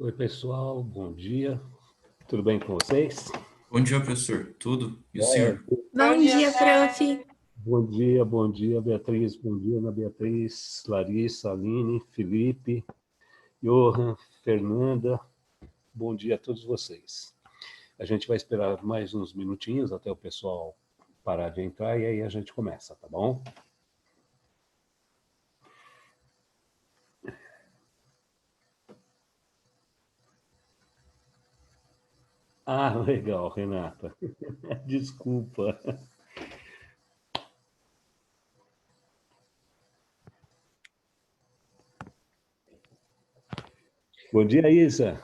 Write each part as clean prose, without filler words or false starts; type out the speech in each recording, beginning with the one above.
Oi, pessoal, bom dia. Tudo bem com vocês? Bom dia, professor. Tudo? E o É, senhor? Bom dia, prof. bom dia, Beatriz, bom dia, Ana Beatriz, Larissa, Aline, Felipe, Johan, Fernanda, bom dia a todos vocês. A gente vai esperar mais uns minutinhos até o pessoal parar de entrar e aí a gente começa, tá bom? Ah, legal, Renata. Desculpa. Bom dia, Isa.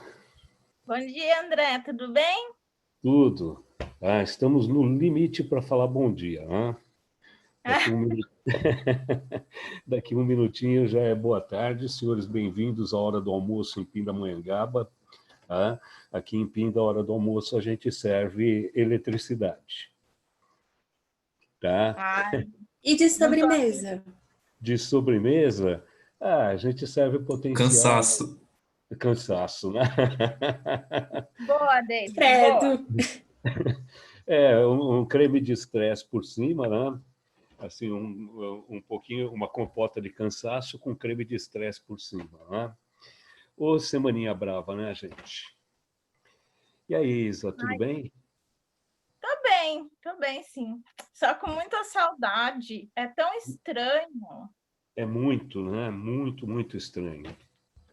Bom dia, André. Tudo bem? Tudo. Ah, estamos no limite para falar bom dia, né? Daqui um minuto. Daqui um minutinho já é boa tarde, senhores, bem-vindos à hora do almoço em Pindamonhangaba. Tá? Aqui em Pinda, a hora do almoço, a gente serve eletricidade. Tá? Ai, E de não tô... sobremesa? De sobremesa, a gente serve potencial Cansaço. né? Boa, Deise. Boa. Credo. É, um creme de estresse por cima, né? Assim, um pouquinho, uma compota de cansaço com creme de estresse por cima, né? Ô, semaninha brava, né, gente? E aí, Isa, tudo Ai, bem? tô bem, sim. Só com muita saudade. É tão estranho. É muito, né? Muito estranho.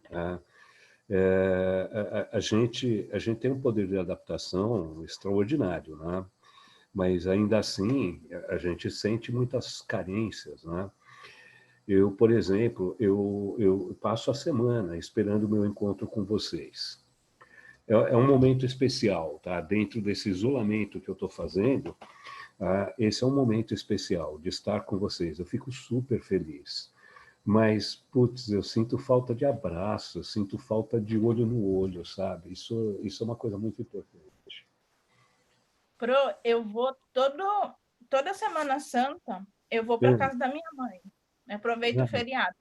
Né? A gente tem um poder de adaptação extraordinário, né? Mas ainda assim, a gente sente muitas carências, né? Eu, por exemplo, eu passo a semana esperando o meu encontro com vocês. É um momento especial, tá? Dentro desse isolamento que eu estou fazendo, esse é um momento especial de estar com vocês. Eu fico super feliz. Mas, putz, eu sinto falta de abraço, eu sinto falta de olho no olho, sabe? Isso é uma coisa muito importante. Pro, eu vou toda Semana Santa, eu vou para casa da minha mãe. Eu aproveito o feriado.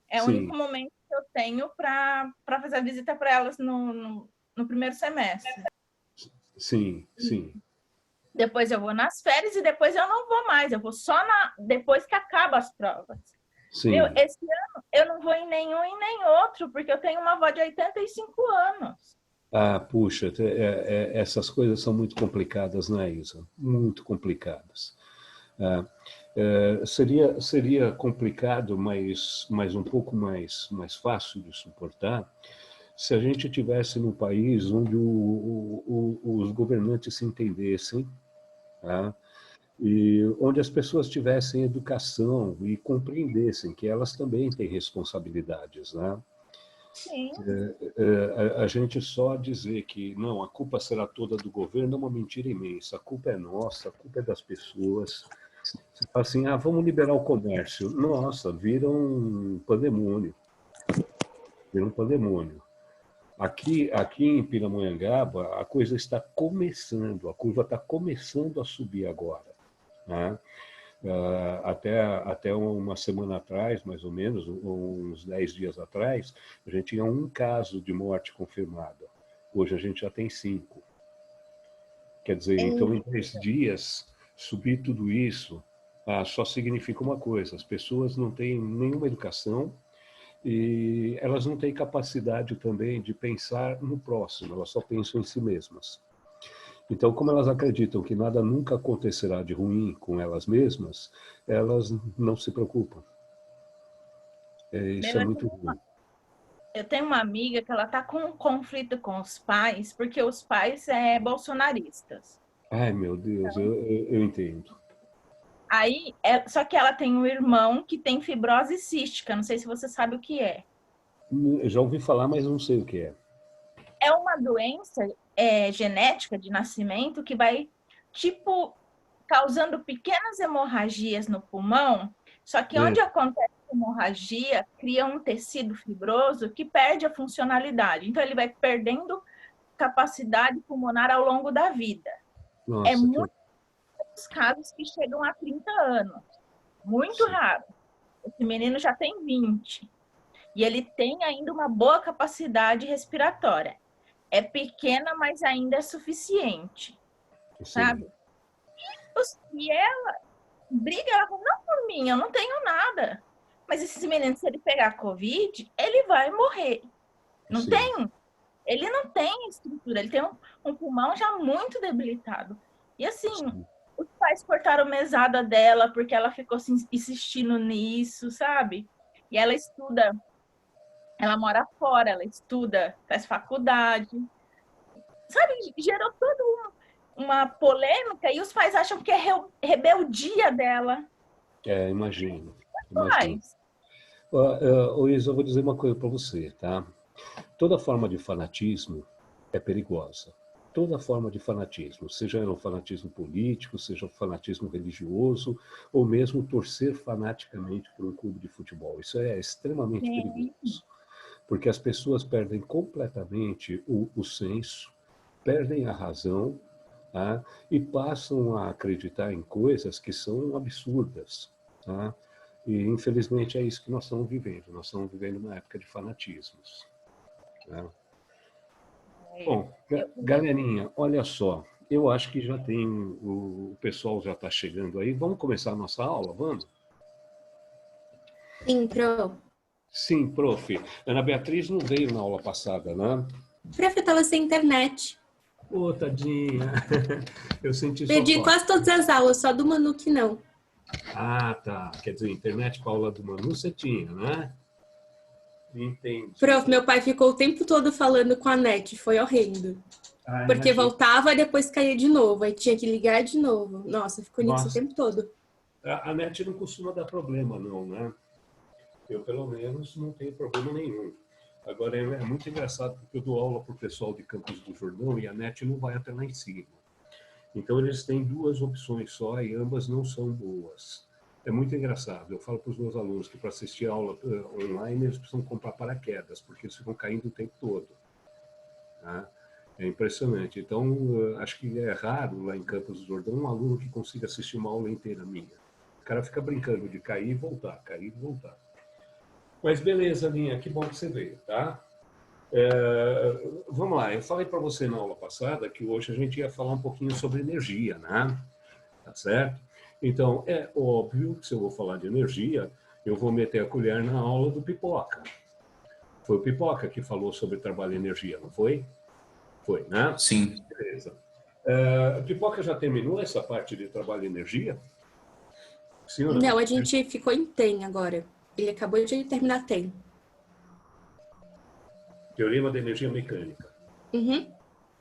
É o único Sim, momento que eu tenho para fazer a visita para elas no primeiro semestre. sim. Depois eu vou nas férias e depois eu não vou mais. Eu vou só depois que acabam as provas. Meu, Sim. esse ano eu não vou em nenhum e nem outro, porque eu tenho uma avó de 85 anos. Ah, puxa, essas coisas são muito complicadas, né, Isa? Muito complicadas. Seria complicado, mas um pouco mais fácil de suportar se a gente tivesse num país onde os governantes se entendessem, tá? E onde as pessoas tivessem educação e compreendessem que elas também têm responsabilidades, né? Sim. A gente só dizer que não, a culpa será toda do governo é uma mentira imensa. A culpa é nossa, a culpa é das pessoas. Você fala assim, vamos liberar o comércio. Nossa, vira um pandemônio. Vira um pandemônio. Aqui em Pindamonhangaba, a coisa está começando, a curva está começando a subir agora. Né? Até uma semana atrás, mais ou menos, uns 10 dias atrás, a gente tinha um caso de morte confirmada. Hoje a gente já tem 5. Quer dizer, então em 10 dias, subir tudo isso só significa uma coisa: as pessoas não têm nenhuma educação e elas não têm capacidade também de pensar no próximo, elas só pensam em si mesmas. Então, como elas acreditam que nada nunca acontecerá de ruim com elas mesmas, elas não se preocupam. Isso é muito ruim. Eu tenho uma amiga que ela está com um conflito com os pais, porque os pais são bolsonaristas. Ai, meu Deus, eu entendo. Aí, só que ela tem um irmão que tem fibrose cística, não sei se você sabe o que é. Eu já ouvi falar, mas não sei o que é. É uma doença genética de nascimento que vai, tipo, causando pequenas hemorragias no pulmão, só que onde acontece a hemorragia, cria um tecido fibroso que perde a funcionalidade. Então, ele vai perdendo capacidade pulmonar ao longo da vida. É Nossa, muitos casos que chegam a 30 anos. Muito Sim. raro. Esse menino já tem 20. E ele tem ainda uma boa capacidade respiratória. É pequena, mas ainda é suficiente, sabe? E ela briga, ela fala, não por mim, eu não tenho nada. Mas esse menino, se ele pegar Covid, ele vai morrer. Não Sim. tem. Ele não tem estrutura, ele tem um pulmão já muito debilitado. E assim, Sim. os pais cortaram mesada dela porque ela ficou insistindo nisso, sabe? E ela estuda, ela mora fora, ela estuda, faz faculdade. Sabe, gerou toda uma polêmica e os pais acham que é rebeldia dela. Imagino. Mas, Isa, eu vou dizer uma coisa para você, tá? Toda forma de fanatismo é perigosa. Toda forma de fanatismo, seja um fanatismo político, seja um fanatismo religioso, ou mesmo torcer fanaticamente por um clube de futebol. Isso é extremamente perigoso, porque as pessoas perdem completamente o senso, perdem a razão, tá? E passam a acreditar em coisas que são absurdas. Tá? E, infelizmente, é isso que nós estamos vivendo. Nós estamos vivendo uma época de fanatismos. Né? Bom, galerinha, olha só. Eu acho que já tem, o pessoal já está chegando aí. Vamos começar a nossa aula? Vamos? Sim, Pro. Sim, prof. Ana Beatriz não veio na aula passada, né? Prof, eu estava sem internet. Ô, tadinha. Eu senti sua Perdi falta. quase todas as aulas, só do Manu que não. Ah, tá. Quer dizer, internet para aula do Manu você tinha, né? Entendi. Prof, meu pai ficou o tempo todo falando com a NET, foi horrendo. Porque imagina. voltava e depois caía de novo, aí tinha que ligar de novo. Nossa, ficou nisso o tempo todo. A NET não costuma dar problema, não, né? Eu, pelo menos, não tenho problema nenhum. Agora, é muito engraçado porque eu dou aula para o pessoal de Campos do Jordão e a NET não vai até lá em cima. Então, eles têm duas opções só e ambas não são boas. É muito engraçado. Eu falo para os meus alunos que para assistir a aula online eles precisam comprar paraquedas, porque eles ficam caindo o tempo todo. Tá? É impressionante. Então, acho que é raro lá em Campos do Jordão um aluno que consiga assistir uma aula inteira minha. O cara fica brincando de cair e voltar, cair e voltar. Mas beleza, Linha, que bom que você veio, tá? Vamos lá, eu falei para você na aula passada que hoje a gente ia falar um pouquinho sobre energia, né? Tá certo? Então, é óbvio que se eu vou falar de energia, eu vou meter a colher na aula do Pipoca. Foi o Pipoca que falou sobre trabalho e energia, não foi? Foi, né? Sim. Beleza. Pipoca já terminou essa parte de trabalho e energia? Sim ou não? Não, a gente ficou em TEM agora. Ele acabou de terminar TEM. Teorema da energia mecânica. Uhum.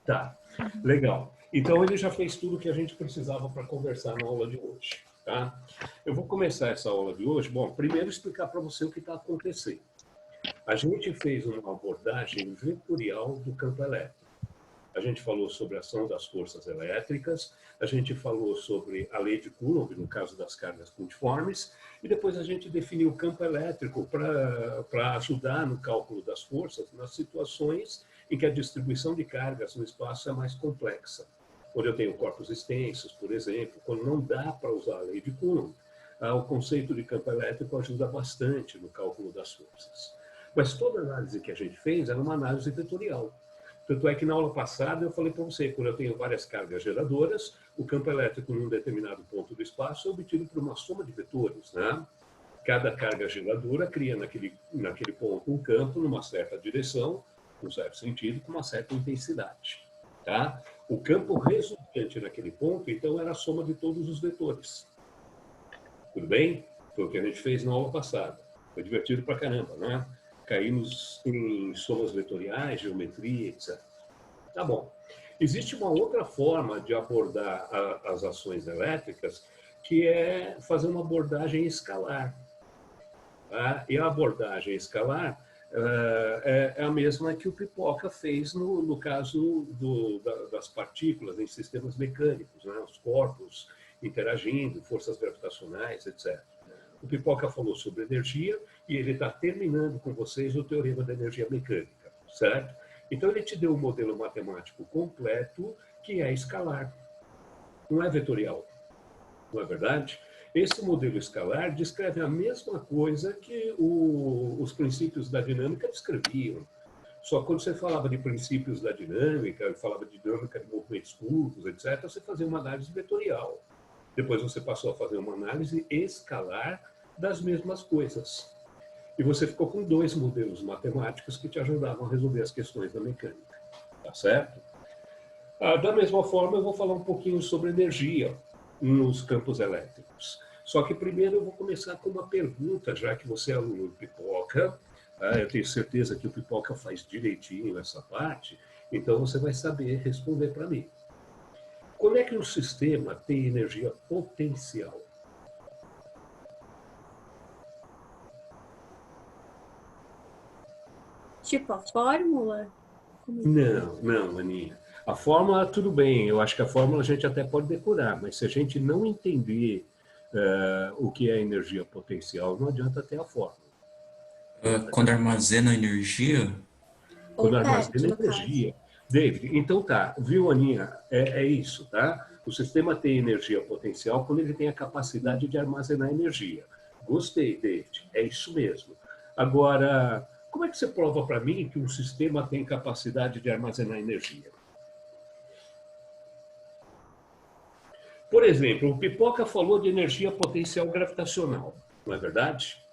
Tá, legal. Então ele já fez tudo que a gente precisava para conversar na aula de hoje, tá? Eu vou começar essa aula de hoje, bom, primeiro explicar para você o que está acontecendo. A gente fez uma abordagem vetorial do campo elétrico. A gente falou sobre a ação das forças elétricas, a gente falou sobre a lei de Coulomb, no caso das cargas pontiformes, e depois a gente definiu o campo elétrico para ajudar no cálculo das forças nas situações em que a distribuição de cargas no espaço é mais complexa. Quando eu tenho corpos extensos, por exemplo, quando não dá para usar a lei de Coulomb, o conceito de campo elétrico ajuda bastante no cálculo das forças. Mas toda a análise que a gente fez era uma análise vetorial. Tanto é que na aula passada eu falei para você, quando eu tenho várias cargas geradoras, o campo elétrico num determinado ponto do espaço é obtido por uma soma de vetores, né? Cada carga geradora cria naquele ponto um campo numa certa direção, num certo sentido, com uma certa intensidade, tá? O campo resultante naquele ponto, então, era a soma de todos os vetores. Tudo bem? Foi o que a gente fez na aula passada. Foi divertido pra caramba, né? Caímos em somas vetoriais, geometria, etc. Tá bom. Existe uma outra forma de abordar as ações elétricas, que é fazer uma abordagem escalar. Tá? E a abordagem escalar é a mesma que o Pipoca fez no caso das partículas em sistemas mecânicos, né? Os corpos interagindo, forças gravitacionais, etc. O Pipoca falou sobre energia e ele está terminando com vocês o teorema da energia mecânica, certo? Então, ele te deu um modelo matemático completo que é escalar, não é vetorial, não é verdade? Esse modelo escalar descreve a mesma coisa que os princípios da dinâmica descreviam. Só que quando você falava de princípios da dinâmica, falava de dinâmica de movimentos curvos, etc., você fazia uma análise vetorial. Depois você passou a fazer uma análise escalar das mesmas coisas. E você ficou com 2 modelos matemáticos que te ajudavam a resolver as questões da mecânica. Tá certo? Da mesma forma, eu vou falar um pouquinho sobre energia nos campos elétricos. Só que primeiro eu vou começar com uma pergunta, já que você é aluno do Pipoca. Eu tenho certeza que o Pipoca faz direitinho essa parte, então você vai saber responder para mim. Como é que um sistema tem energia potencial? Tipo a fórmula? Não, Aninha. A fórmula, tudo bem, eu acho que a fórmula a gente até pode decorar, mas se a gente não entender o que é energia potencial, não adianta ter a fórmula. Quando armazena energia, Quando Ou armazena perde, no energia. David, então tá, viu, Aninha? É isso, tá? O sistema tem energia potencial quando ele tem a capacidade de armazenar energia. Gostei, David, é isso mesmo. Agora, como é que você prova para mim que um sistema tem capacidade de armazenar energia? Por exemplo, o Pipoca falou de energia potencial gravitacional, não é verdade?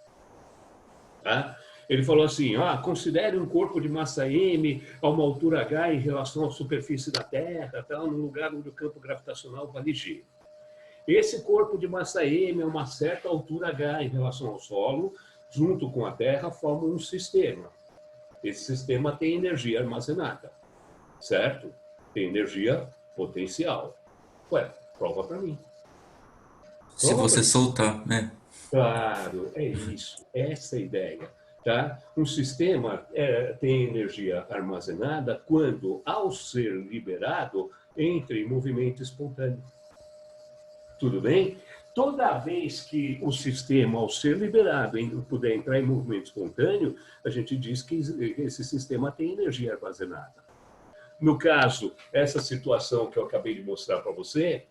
Tá? Ele falou assim, considere um corpo de massa m a uma altura h em relação à superfície da Terra, tá? Num lugar onde o campo gravitacional vale g. Esse corpo de massa m a uma certa altura h em relação ao solo, junto com a Terra, forma um sistema. Esse sistema tem energia armazenada, certo? Tem energia potencial. Ué, prova para mim. se você soltar, né? Claro, é isso, essa é a ideia. Tá? Um sistema tem energia armazenada quando, ao ser liberado, entra em movimento espontâneo. Tudo bem? Toda vez que o sistema, ao ser liberado, puder entrar em movimento espontâneo, a gente diz que esse sistema tem energia armazenada. No caso, essa situação que eu acabei de mostrar para você,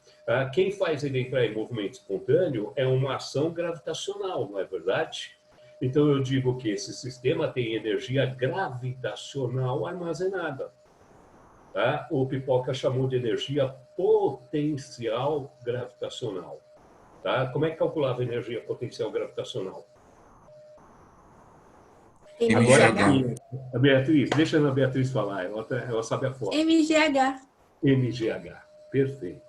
quem faz ele entrar em movimento espontâneo é uma ação gravitacional, não é verdade? Então, eu digo que esse sistema tem energia gravitacional armazenada. Tá? O Pipoca chamou de energia potencial gravitacional. Tá? Como é que calculava a energia potencial gravitacional? MGH. A Beatriz, deixa a Beatriz falar, ela sabe a forma. MGH. MGH, perfeito.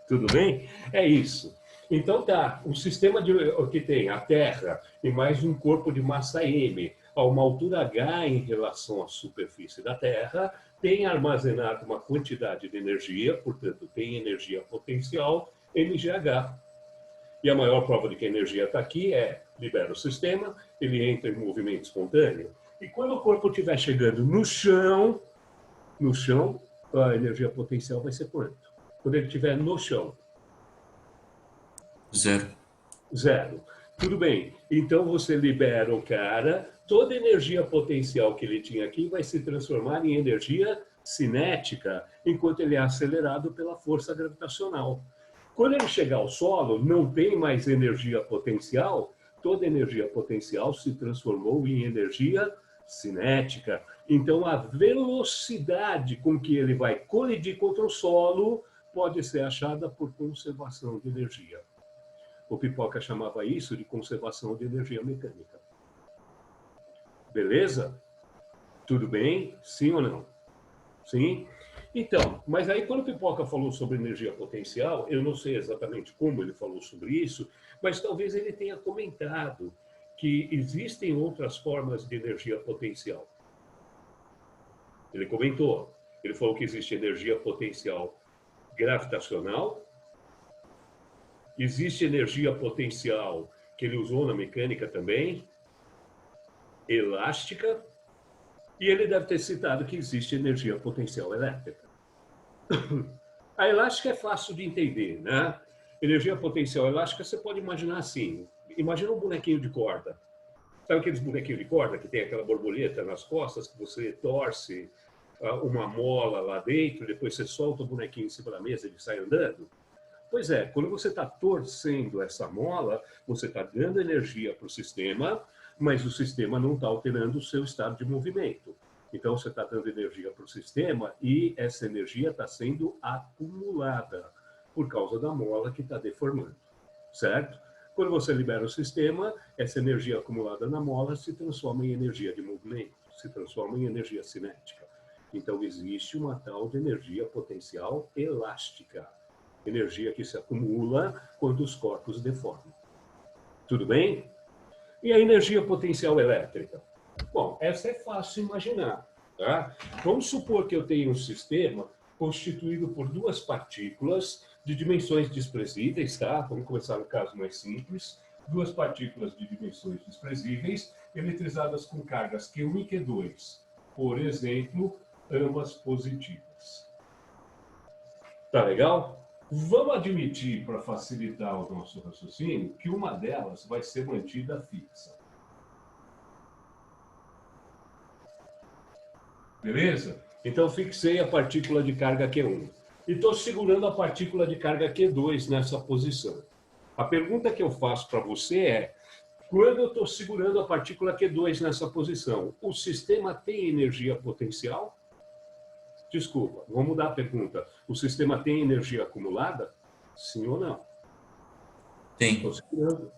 Tudo bem? É isso. Então tá, o sistema que tem a Terra e mais um corpo de massa m a uma altura h em relação à superfície da Terra tem armazenado uma quantidade de energia, portanto tem energia potencial MGH. E a maior prova de que a energia está aqui libera o sistema, ele entra em movimento espontâneo. E quando o corpo estiver chegando no chão, a energia potencial vai ser quanto? Quando ele estiver no chão? 0. 0. Tudo bem. Então você libera o cara, toda a energia potencial que ele tinha aqui vai se transformar em energia cinética, enquanto ele é acelerado pela força gravitacional. Quando ele chegar ao solo, não tem mais energia potencial, toda energia potencial se transformou em energia cinética. Então, a velocidade com que ele vai colidir contra o solo pode ser achada por conservação de energia. O Pipoca chamava isso de conservação de energia mecânica. Beleza? Tudo bem? Sim ou não? Sim? Então, mas aí quando o Pipoca falou sobre energia potencial, eu não sei exatamente como ele falou sobre isso, mas talvez ele tenha comentado que existem outras formas de energia potencial. Ele comentou, ele falou que existe energia potencial gravitacional, existe energia potencial que ele usou na mecânica também, elástica, e ele deve ter citado que existe energia potencial elétrica. A elástica é fácil de entender, né? Energia potencial elástica você pode imaginar assim, imagina um bonequinho de corda. Sabe aqueles bonequinhos de corda que tem aquela borboleta nas costas que você torce uma mola lá dentro, depois você solta o bonequinho em cima da mesa e ele sai andando? Pois é, quando você está torcendo essa mola, você está dando energia para o sistema, mas o sistema não está alterando o seu estado de movimento. Então, você está dando energia para o sistema e essa energia está sendo acumulada por causa da mola que está deformando, certo? Quando você libera o sistema, essa energia acumulada na mola se transforma em energia de movimento, se transforma em energia cinética. Então, existe uma tal de energia potencial elástica, energia que se acumula quando os corpos deformam. Tudo bem? E a energia potencial elétrica? Bom, essa é fácil imaginar, tá? Vamos supor que eu tenho um sistema constituído por duas partículas de dimensões desprezíveis, tá? Vamos começar no caso mais simples. Duas partículas de dimensões desprezíveis, eletrizadas com cargas Q1 e Q2. Por exemplo, ambas positivas. Tá legal? Vamos admitir, para facilitar o nosso raciocínio, que uma delas vai ser mantida fixa. Beleza? Então, fixei a partícula de carga Q1. E estou segurando a partícula de carga Q2 nessa posição. A pergunta que eu faço para você é, quando eu estou segurando a partícula Q2 nessa posição, o sistema tem energia potencial? Desculpa, vamos mudar a pergunta. O sistema tem energia acumulada? Sim ou não? Tem. Estou segurando.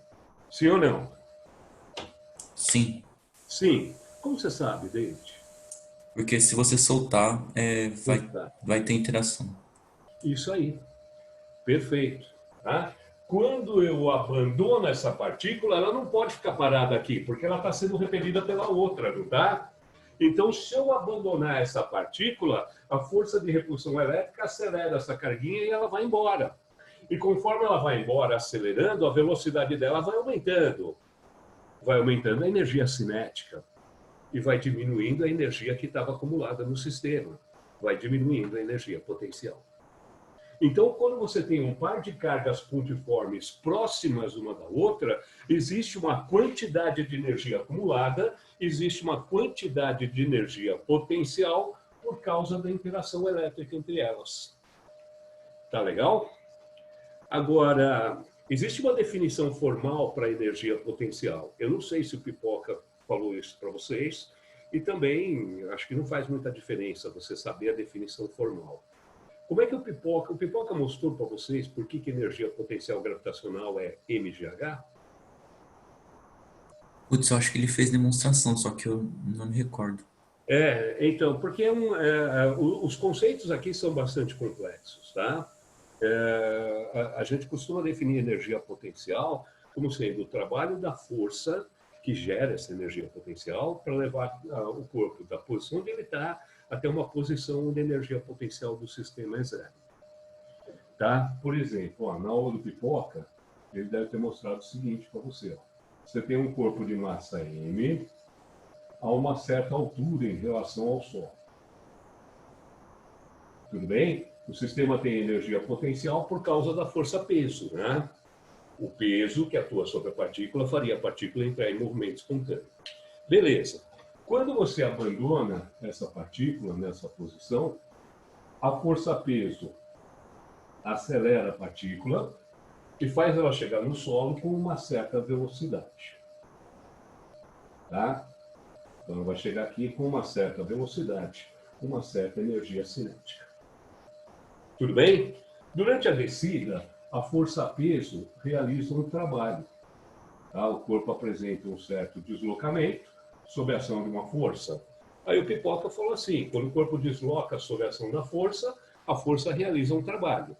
Sim ou não? Sim. Sim. Como você sabe, David? Porque se você soltar, vai ter interação. Isso aí. Perfeito. Tá? Quando eu abandono essa partícula, ela não pode ficar parada aqui, porque ela está sendo repelida pela outra, não tá? Então, se eu abandonar essa partícula, a força de repulsão elétrica acelera essa carguinha e ela vai embora. E conforme ela vai embora acelerando, a velocidade dela vai aumentando. Vai aumentando a energia cinética. E vai diminuindo a energia que estava acumulada no sistema. Vai diminuindo a energia potencial. Então, quando você tem um par de cargas pontiformes próximas uma da outra, existe uma quantidade de energia acumulada, existe uma quantidade de energia potencial por causa da interação elétrica entre elas. Tá legal? Agora, existe uma definição formal para energia potencial. Eu não sei se o Pipoca falou isso para vocês, e também acho que não faz muita diferença você saber a definição formal. Como é que o Pipoca mostrou para vocês por que energia potencial gravitacional é mgh? Putz, eu acho que ele fez demonstração, só que eu não me recordo. Então, porque os conceitos aqui são bastante complexos, tá? A gente costuma definir energia potencial como sendo o trabalho da força que gera essa energia potencial para levar o corpo da posição onde ele está até uma posição onde a energia potencial do sistema é zero. Tá? Por exemplo, na aula do Pipoca, ele deve ter mostrado o seguinte para você. Ó. Você tem um corpo de massa M a uma certa altura em relação ao Sol. Tudo bem? O sistema tem energia potencial por causa da força-peso, né? O peso que atua sobre a partícula faria a partícula entrar em movimento espontâneo. Beleza. Quando você abandona essa partícula nessa posição, a força-peso acelera a partícula e faz ela chegar no solo com uma certa velocidade. Tá? Então, ela vai chegar aqui com uma certa velocidade, uma certa energia cinética. Tudo bem? Durante a descida, a força-peso realiza um trabalho. Tá? O corpo apresenta um certo deslocamento sob a ação de uma força. Aí o Pipoca falou assim, quando o corpo desloca sob a ação da força, a força realiza um trabalho,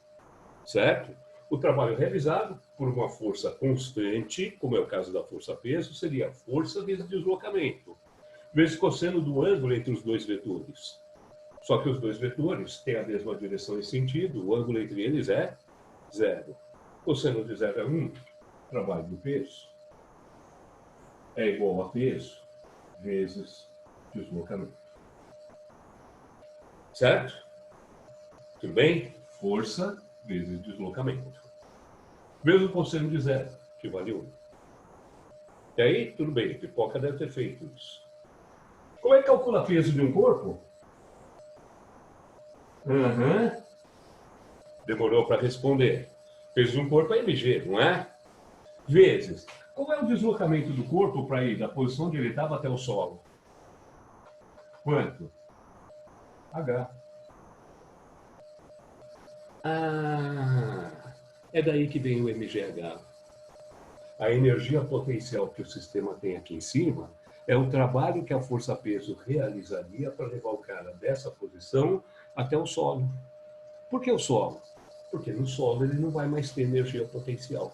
certo? O trabalho realizado por uma força constante, como é o caso da força-peso, seria força vezes deslocamento, vezes cosseno do ângulo entre os dois vetores. Só que os dois vetores têm a mesma direção e sentido, o ângulo entre eles é zero. Cosseno de zero é 1, trabalho do peso, é igual a peso vezes deslocamento. Certo? Tudo bem? Força vezes deslocamento. Vezes o cosseno de zero, que vale 1. E aí, tudo bem, Pipoca deve ter feito isso. Como é que calcula peso de um corpo? Demorou para responder. Peso de um corpo é mg, não é? Vezes. Qual é o deslocamento do corpo para ir da posição onde ele estava até o solo? Quanto? H. Ah, é daí que vem o mgh. A energia potencial que o sistema tem aqui em cima é o trabalho que a força-peso realizaria para levar o cara dessa posição até o solo. Por que o solo? Porque no solo ele não vai mais ter energia potencial.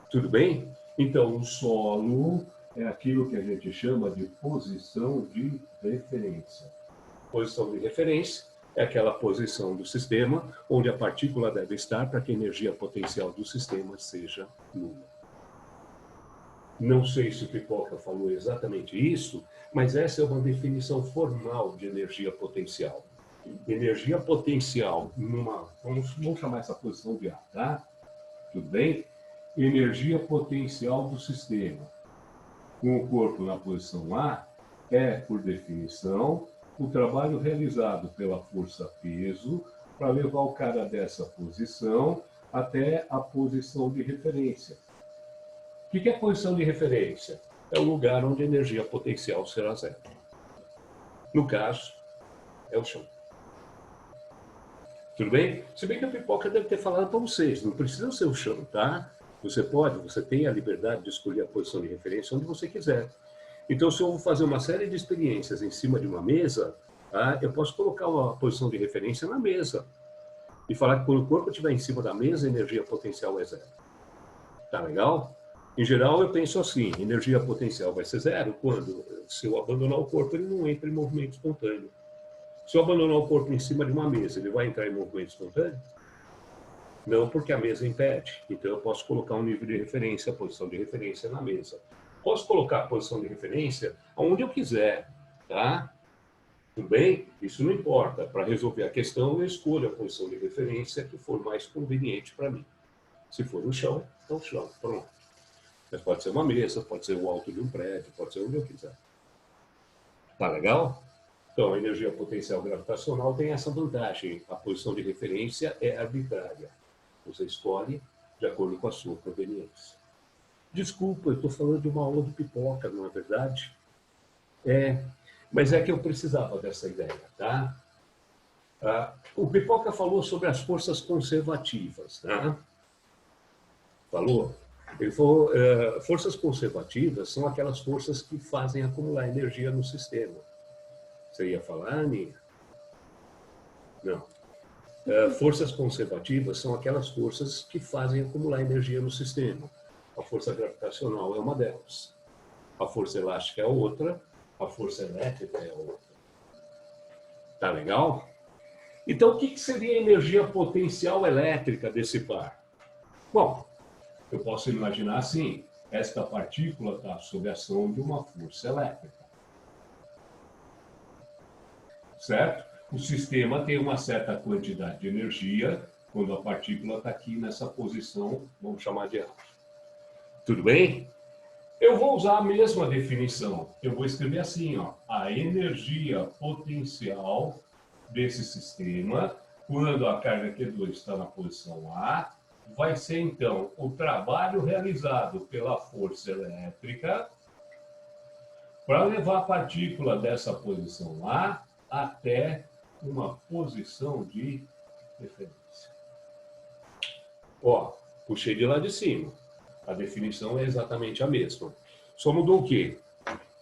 Tudo bem? Então, o solo é aquilo que a gente chama de posição de referência. Posição de referência é aquela posição do sistema onde a partícula deve estar para que a energia potencial do sistema seja nula. Não sei se o Pipoca falou exatamente isso, mas essa é uma definição formal de energia potencial. Energia potencial numa... Vamos chamar essa posição de A, tá? Tudo bem? Energia potencial do sistema. Com o corpo na posição A, é, por definição, o trabalho realizado pela força-peso para levar o cara dessa posição até a posição de referência. O que é posição de referência? É o lugar onde a energia potencial será zero. No caso, é o chão. Tudo bem? Se bem que a Pipoca deve ter falado para vocês, não precisa ser o chão, tá? Você tem a liberdade de escolher a posição de referência onde você quiser. Então, se eu vou fazer uma série de experiências em cima de uma mesa, tá? Eu posso colocar uma posição de referência na mesa e falar que quando o corpo estiver em cima da mesa, a energia potencial é zero. Tá legal? Em geral, eu penso assim, energia potencial vai ser zero quando, se eu abandonar o corpo, ele não entra em movimento espontâneo. Se eu abandonar o corpo em cima de uma mesa, ele vai entrar em movimento espontâneo? Não, porque a mesa impede. Então, eu posso colocar um nível de referência, a posição de referência na mesa. Posso colocar a posição de referência aonde eu quiser, tá? Tudo bem? Isso não importa. Para resolver a questão, eu escolho a posição de referência que for mais conveniente para mim. Se for no chão, é o chão. Pronto. Mas pode ser uma mesa, pode ser o alto de um prédio, pode ser onde eu quiser. Tá legal? Então, a energia potencial gravitacional tem essa vantagem. A posição de referência é arbitrária. Você escolhe de acordo com a sua conveniência. Desculpa, eu estou falando de uma aula do Pipoca, não é verdade? Mas é que eu precisava dessa ideia, tá? O Pipoca falou sobre as forças conservativas, tá? Falou? Ele falou, forças conservativas são aquelas forças que fazem acumular energia no sistema. Você ia falar, Aninha? Não. Forças conservativas são aquelas forças que fazem acumular energia no sistema. A força gravitacional é uma delas. A força elástica é outra. A força elétrica é outra. Tá legal? Então, o que seria a energia potencial elétrica desse par? Bom, eu posso imaginar assim. Esta partícula está sob a ação de uma força elétrica. Certo? O sistema tem uma certa quantidade de energia quando a partícula está aqui nessa posição, vamos chamar de A. Tudo bem? Eu vou usar a mesma definição. Eu vou escrever assim, ó, a energia potencial desse sistema, quando a carga Q2 está na posição A, vai ser, então, o trabalho realizado pela força elétrica para levar a partícula dessa posição A até uma posição de referência. Ó, puxei de lá de cima. A definição é exatamente a mesma. Só mudou o quê?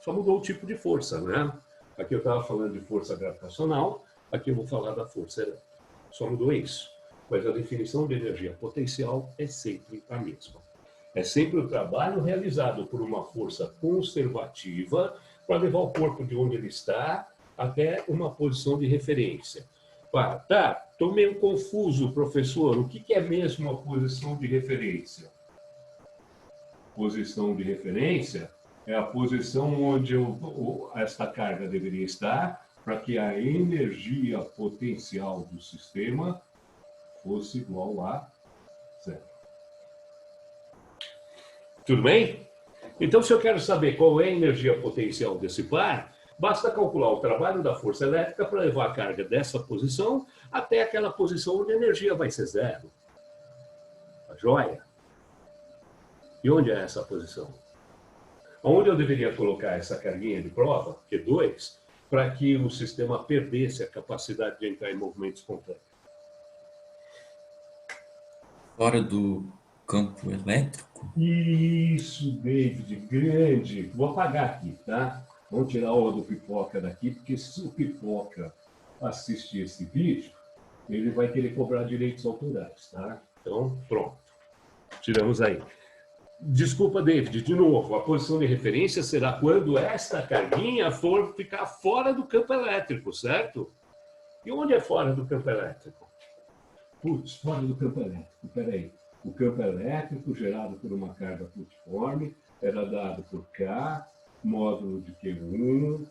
Só mudou o tipo de força, né? Aqui eu estava falando de força gravitacional, aqui eu vou falar da força elétrica. Só mudou isso. Mas a definição de energia potencial é sempre a mesma. É sempre o trabalho realizado por uma força conservativa para levar o corpo de onde ele está até uma posição de referência. Tá, estou meio confuso, professor. O que é mesmo a posição de referência? Posição de referência é a posição onde esta carga deveria estar para que a energia potencial do sistema fosse igual a zero. Tudo bem? Então, se eu quero saber qual é a energia potencial desse par, basta calcular o trabalho da força elétrica para levar a carga dessa posição até aquela posição onde a energia vai ser zero. Tá joia? E onde é essa posição? Onde eu deveria colocar essa carguinha de prova, Q2, para que o sistema perdesse a capacidade de entrar em movimento espontâneo? Fora do campo elétrico? Isso, David, grande. Vou apagar aqui, tá? Vamos tirar o do Pipoca daqui, porque se o Pipoca assistir esse vídeo, ele vai querer cobrar direitos autorais, tá? Então, pronto. Tiramos aí. Desculpa, David, de novo, a posição de referência será quando esta carguinha for ficar fora do campo elétrico, certo? E onde é fora do campo elétrico? Putz, fora do campo elétrico, peraí. O campo elétrico gerado por uma carga putiforme era dado por K, módulo de Q1,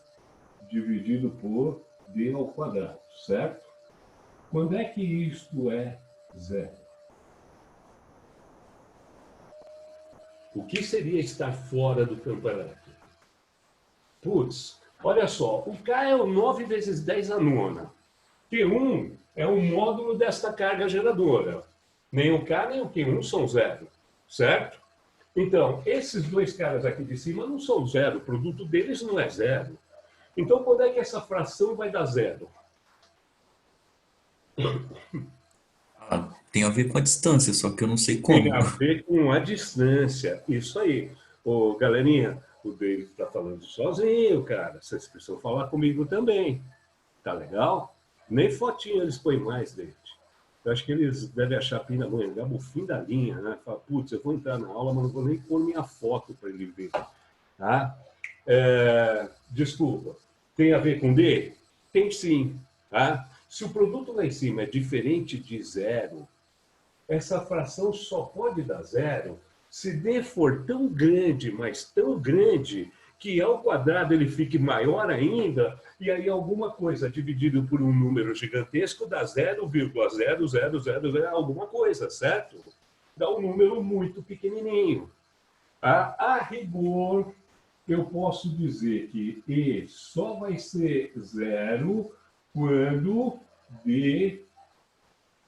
dividido por D ao quadrado, certo? Quando é que isto é zero? O que seria estar fora do campo elétrico? Putz, olha só, o K é o 9 vezes 10 à nona. Q1 é o módulo desta carga geradora. Nem o K nem o Q1 são zero, certo? Então, esses dois caras aqui de cima não são zero, o produto deles não é zero. Então, quando é que essa fração vai dar zero? Tem a ver com a distância, só que eu não sei Tem como. a ver com a distância. Isso aí. Ô, galerinha, o David está falando sozinho, cara. Vocês precisam falar comigo também. Tá legal? Nem fotinho eles põem mais, David. Eu acho que eles devem achar Pindamonhangaba o fim da linha, né? Fala, putz, eu vou entrar na aula, mas não vou nem pôr minha foto para ele ver. Tá? Desculpa. Tem a ver com D? Tem sim. Tá? Se o produto lá em cima é diferente de zero, essa fração só pode dar zero se D for tão grande, mas tão grande, que ao quadrado ele fique maior ainda, e aí alguma coisa dividido por um número gigantesco dá 0,0000 alguma coisa, certo? Dá um número muito pequenininho. A rigor, eu posso dizer que E só vai ser zero quando D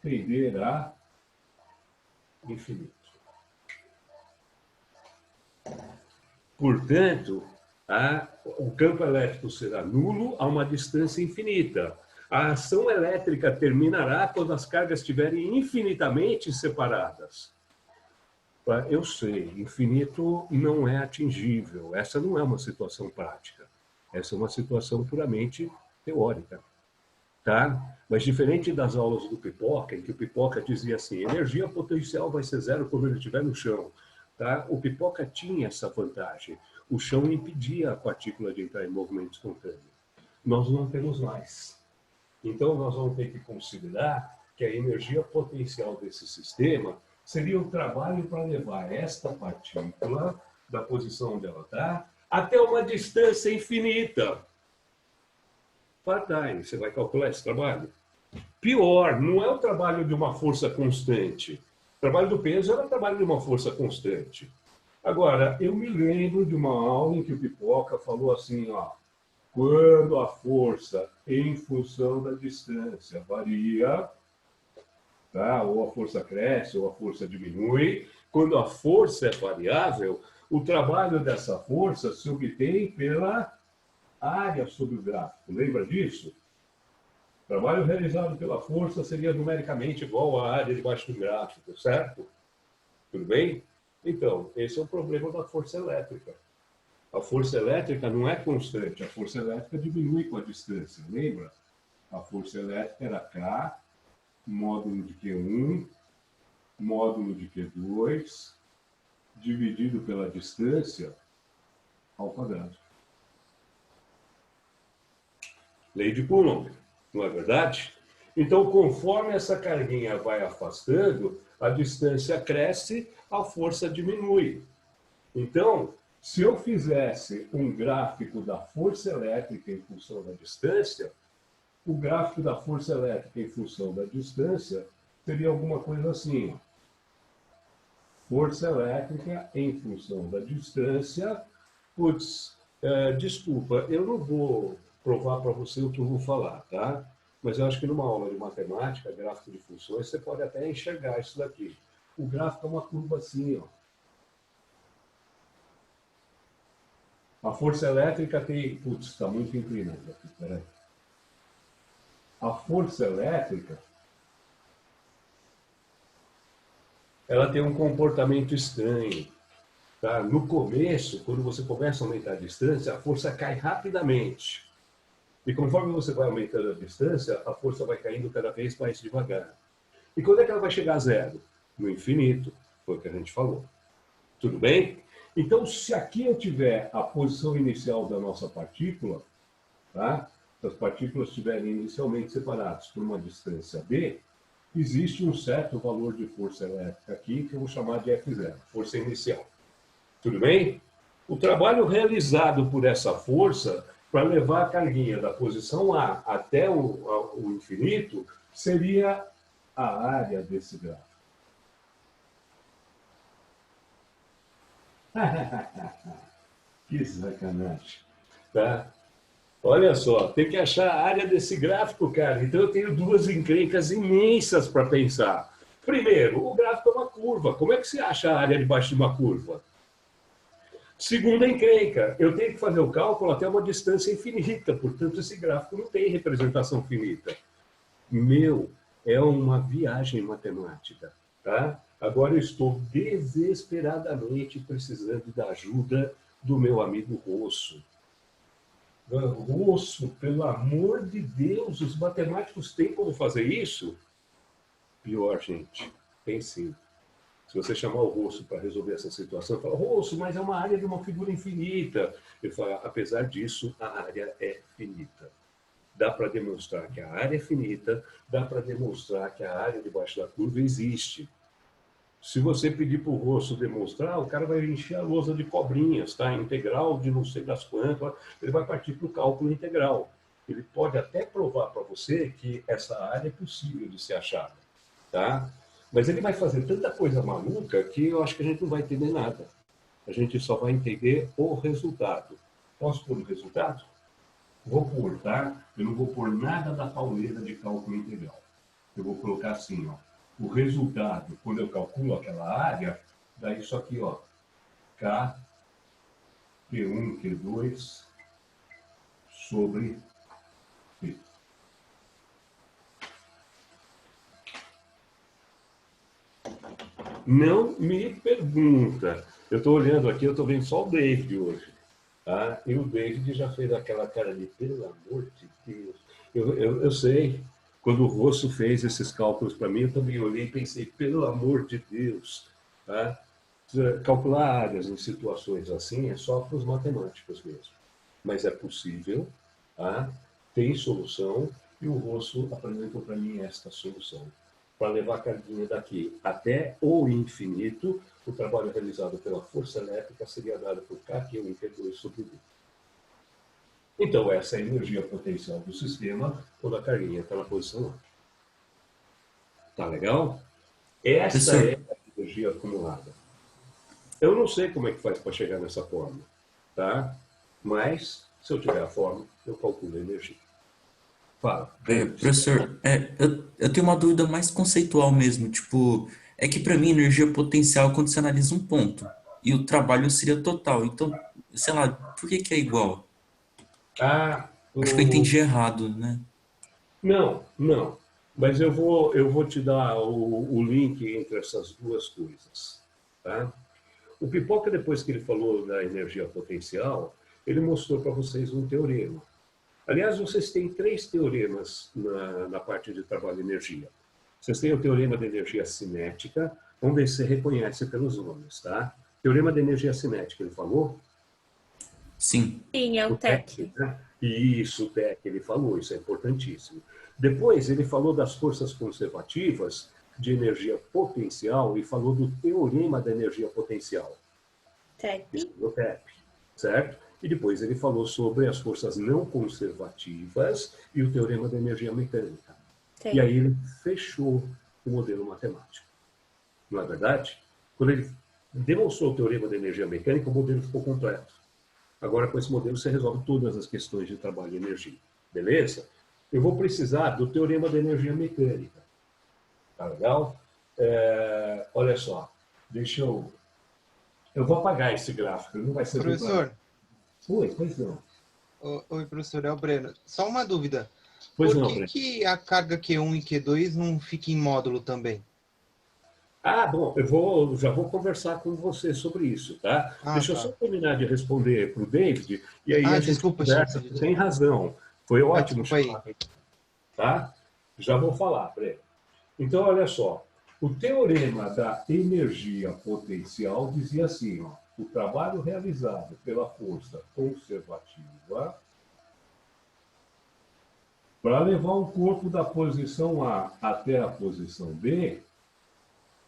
tender a infinito. Portanto, o campo elétrico será nulo a uma distância infinita. A ação elétrica terminará quando as cargas estiverem infinitamente separadas. Eu sei, infinito não é atingível. Essa não é uma situação prática. Essa é uma situação puramente teórica. Tá? Mas diferente das aulas do Pipoca, em que o Pipoca dizia assim, energia potencial vai ser zero quando ele estiver no chão. Tá? O Pipoca tinha essa vantagem. O chão impedia a partícula de entrar em movimento espontâneo. Nós não temos mais. Então, nós vamos ter que considerar que a energia potencial desse sistema seria o trabalho para levar esta partícula da posição onde ela está até uma distância infinita. Part-time, você vai calcular esse trabalho? Pior, não é o trabalho de uma força constante. O trabalho do peso era o trabalho de uma força constante. Agora, eu me lembro de uma aula em que o Pipoca falou assim, ó, quando a força em função da distância varia, tá? Ou a força cresce ou a força diminui, quando a força é variável, o trabalho dessa força se obtém pela área sobre o gráfico. Lembra disso? O trabalho realizado pela força seria numericamente igual à área debaixo do gráfico, certo? Tudo bem? Então, esse é o problema da força elétrica. A força elétrica não é constante, a força elétrica diminui com a distância, lembra? A força elétrica era K, módulo de Q1, módulo de Q2, dividido pela distância ao quadrado. Lei de Coulomb, não é verdade? Então, conforme essa carguinha vai afastando, a distância cresce, a força diminui. Então, se eu fizesse um gráfico da força elétrica em função da distância, o gráfico da força elétrica em função da distância seria alguma coisa assim. Força elétrica em função da distância. Putz, desculpa, eu não vou provar para você o que eu vou falar, tá? Mas eu acho que numa aula de matemática, gráfico de funções, você pode até enxergar isso daqui. o gráfico é uma curva assim, ó. A força elétrica tem... Putz, está muito inclinado aqui, peraí. A força elétrica, ela tem um comportamento estranho. Tá? No começo, quando você começa a aumentar a distância, a força cai rapidamente. E conforme você vai aumentando a distância, a força vai caindo cada vez mais devagar. E quando é que ela vai chegar a zero? No infinito, foi o que a gente falou. Tudo bem? Então, se aqui eu tiver a posição inicial da nossa partícula, tá? Se as partículas estiverem inicialmente separadas por uma distância d, existe um certo valor de força elétrica aqui, que eu vou chamar de F0, força inicial. Tudo bem? O trabalho realizado por essa força, para levar a carguinha da posição A até o infinito, seria a área desse gráfico. Que sacanagem, tá? Olha só, tem que achar a área desse gráfico, cara. Então eu tenho duas encrencas imensas para pensar. Primeiro, o gráfico é uma curva. Como é que você acha a área debaixo de uma curva? Segunda encrenca, eu tenho que fazer o cálculo até uma distância infinita. Portanto, esse gráfico não tem representação finita. É uma viagem matemática, tá? Agora eu estou desesperadamente precisando da ajuda do meu amigo Rosso. Rosso, pelo amor de Deus, os matemáticos têm como fazer isso? Pior, gente, tem sim. Se você chamar o Rosso para resolver essa situação, fala, Rosso, mas é uma área de uma figura infinita. Ele fala, apesar disso, a área é finita. Dá para demonstrar que a área é finita, dá para demonstrar que a área debaixo da curva existe. Se você pedir para o Rosso demonstrar, o cara vai encher a lousa de cobrinhas, tá? Integral de não sei das quantas, ele vai partir para o cálculo integral. Ele pode até provar para você que essa área é possível de ser achada, tá? Mas ele vai fazer tanta coisa maluca que eu acho que a gente não vai entender nada. A gente só vai entender o resultado. Posso pôr o resultado? Vou pôr, tá? Eu não vou pôr nada da pauleira de cálculo integral. Eu vou colocar assim, ó. O resultado, quando eu calculo aquela área, dá isso aqui, ó. K, Q1, Q2, sobre P. Não me pergunta. Eu estou olhando aqui, eu estou vendo só o David hoje. Tá? E o David já fez aquela cara de, pelo amor de Deus. Eu sei. Quando o Rosso fez esses cálculos para mim, eu também olhei e pensei, pelo amor de Deus, tá? Calcular áreas em situações assim é só para os matemáticos mesmo. Mas é possível, tá? Tem solução, e o Rosso apresentou para mim esta solução. Para levar a carguinha daqui até o infinito, o trabalho realizado pela força elétrica seria dado por K, Q1, Q2 sobre V. Então, essa é a energia potencial do sistema quando a carguinha está na posição A. Tá legal? Essa é a energia acumulada. Eu não sei como é que faz para chegar nessa forma, tá? Mas, se eu tiver a forma, eu calculo a energia. Fala. Professor, eu tenho uma dúvida mais conceitual mesmo. Tipo, é que para mim, energia potencial é quando você analisa um ponto. E o trabalho seria total. Então, sei lá, por que é igual? Acho que eu entendi errado, né? Não. Mas eu vou te dar o link entre essas duas coisas. Tá? O Pipoca, depois que ele falou da energia potencial, ele mostrou para vocês um teorema. Aliás, vocês têm 3 teoremas na parte de trabalho de energia. Vocês têm o teorema da energia cinética. Vamos ver se você reconhece pelos nomes, tá? Teorema da energia cinética, ele falou? Sim. Sim, é o TEC. Né? Isso, o TEC, ele falou, isso é importantíssimo. Depois, ele falou das forças conservativas de energia potencial e falou do teorema da energia potencial. TEP. Isso é o TEP, certo? E depois ele falou sobre as forças não conservativas e o teorema da energia mecânica. TEP. E aí ele fechou o modelo matemático. Não é verdade? Quando ele demonstrou o teorema da energia mecânica, o modelo ficou completo. Agora, com esse modelo, você resolve todas as questões de trabalho e energia. Beleza? Eu vou precisar do teorema da energia mecânica. Tá legal? Olha só, deixa eu... Eu vou apagar esse gráfico, não vai ser... Professor? Oi, pois não. Oi, professor, é o Breno. Só uma dúvida. Pois Por não, que Breno. que a carga Q1 e Q2 não fica em módulo também? Ah, bom, já vou conversar com você sobre isso, tá? Ah, Deixa eu tá. só terminar de responder para o David, e aí Ah, a gente desculpa, conversa. chefe. Você tem razão, foi ótimo Desculpa aí. chamar, tá? Já vou falar, Breno. Então, olha só, o teorema da energia potencial dizia assim, ó, o trabalho realizado pela força conservativa para levar um corpo da posição A até a posição B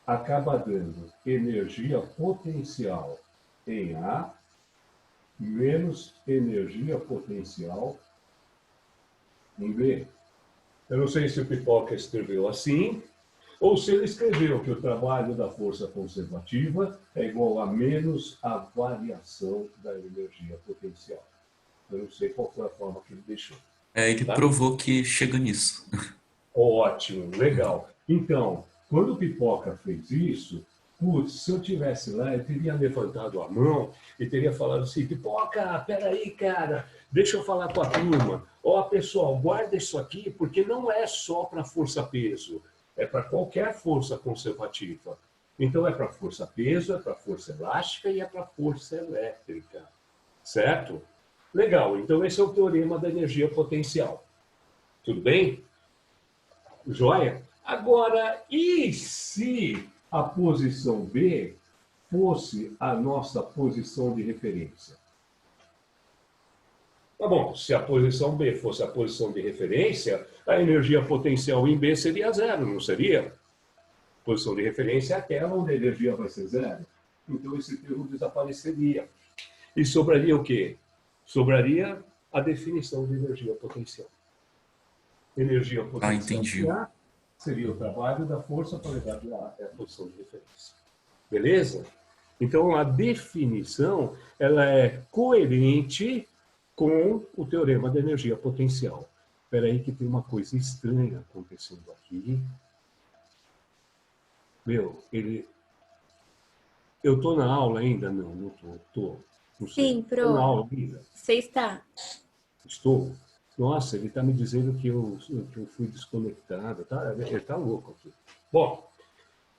acaba dando energia potencial em A menos energia potencial em B. Eu não sei se o Pipoca escreveu assim, ou se ele escreveu que o trabalho da força conservativa é igual a menos a variação da energia potencial. Eu não sei qual foi a forma que ele deixou. Ele Tá? provou que chega nisso. Ótimo, legal. Então, quando o Pipoca fez isso, putz, se eu tivesse lá, eu teria levantado a mão e teria falado assim, Pipoca, peraí, cara, deixa eu falar com a turma. Ó, pessoal, guarda isso aqui, porque não é só para força-peso, é para qualquer força conservativa. Então, é para força-peso, é para força elástica e é para força elétrica. Certo? Legal, então esse é o teorema da energia potencial. Tudo bem? Joia? Agora, e se a posição B fosse a nossa posição de referência? Tá bom, se a posição B fosse a posição de referência, a energia potencial em B seria zero, não seria? Posição de referência é aquela onde a energia vai ser zero. Então esse termo desapareceria. E sobraria o quê? Sobraria a definição de energia potencial. Energia potencial entendi. seria o trabalho da força para levar a posição de referência. Beleza? Então, a definição ela é coerente com o teorema da energia potencial. Espera aí que tem uma coisa estranha acontecendo aqui. Eu estou na aula ainda? Não estou. Não sei. Sim, Estou na pro. aula ainda? Você está. Estou. Nossa, ele está me dizendo que eu fui desconectado. Ele está louco aqui. Bom,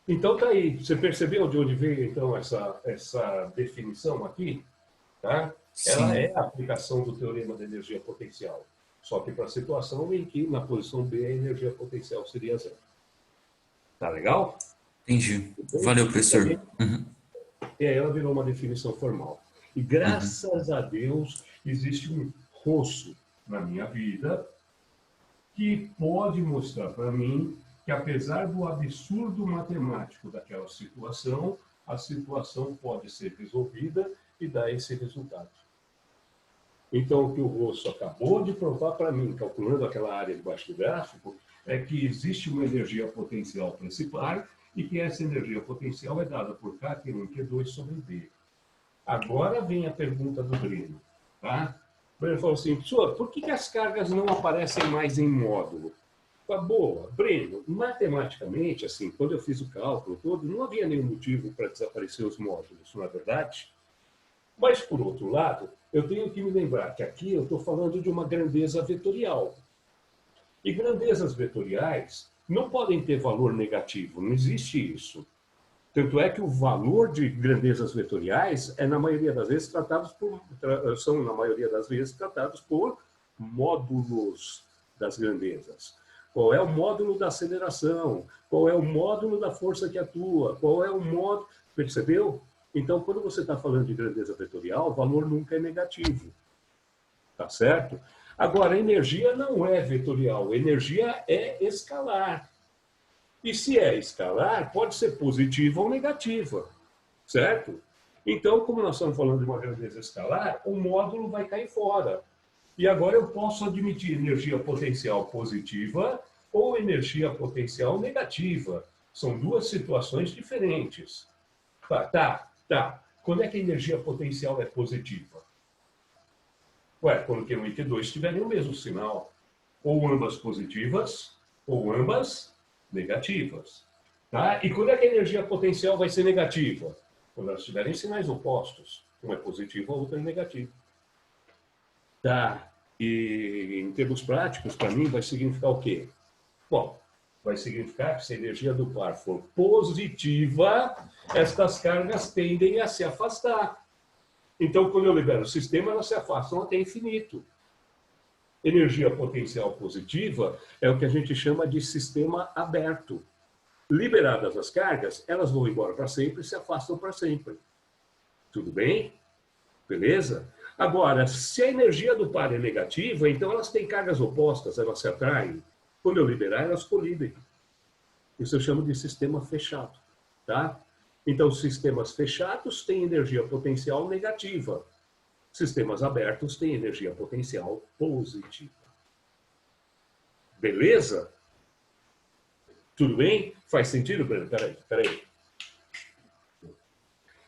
então tá aí. Você percebeu de onde veio, então, essa definição aqui? Tá? Ela Sim, é a aplicação do teorema da energia potencial. Só que para a situação em que, na posição B, a energia potencial seria zero. Tá legal? entendi. Valeu, professor. Uhum, E aí ela virou uma definição formal. E graças a Deus existe um rosto na minha vida que pode mostrar para mim que, apesar do absurdo matemático daquela situação, a situação pode ser resolvida e dar esse resultado. Então, o que o Rosso acabou de provar para mim, calculando aquela área debaixo do gráfico, é que existe uma energia potencial para esse par e que essa energia potencial é dada por K, Q1, Q2 sobre B. Agora vem a pergunta do Breno. Tá? O Breno falou assim, professor, por que as cargas não aparecem mais em módulo? Boa, Breno, matematicamente, assim, quando eu fiz o cálculo todo, não havia nenhum motivo para desaparecer os módulos, não é verdade? Mas, por outro lado, eu tenho que me lembrar que aqui eu estou falando de uma grandeza vetorial. E grandezas vetoriais não podem ter valor negativo, não existe isso. Tanto é que o valor de grandezas vetoriais é, na maioria das vezes, são, na maioria das vezes, tratados por módulos das grandezas. Qual é o módulo da aceleração? Qual é o módulo da força que atua? Qual é o módulo... Percebeu? Então, quando você está falando de grandeza vetorial, o valor nunca é negativo. Tá certo? Agora, a energia não é vetorial, a energia é escalar. E se é escalar, pode ser positiva ou negativa, certo? Então, como nós estamos falando de uma grandeza escalar, o módulo vai cair fora. E agora eu posso admitir energia potencial positiva ou energia potencial negativa. São duas situações diferentes. Tá. Quando é que a energia potencial é positiva? Quando Q1 e Q2 tiverem o mesmo sinal. Ou ambas positivas, ou ambas negativas. Tá? E quando é que a energia potencial vai ser negativa? Quando elas tiverem sinais opostos. Uma é positiva, a outra é negativa. Tá? E em termos práticos, para mim, vai significar o quê? Bom, vai significar que se a energia do par for positiva, estas cargas tendem a se afastar. Então, quando eu libero o sistema, elas se afastam até infinito. Energia potencial positiva é o que a gente chama de sistema aberto. Liberadas as cargas, elas vão embora para sempre e se afastam para sempre. Tudo bem? Beleza? Agora, se a energia do par é negativa, então elas têm cargas opostas, elas se atraem. Quando eu liberar, elas colidem. Isso eu chamo de sistema fechado. Tá? Então, sistemas fechados têm energia potencial negativa. Sistemas abertos têm energia potencial positiva. Beleza? Tudo bem? Faz sentido, Breno? Peraí.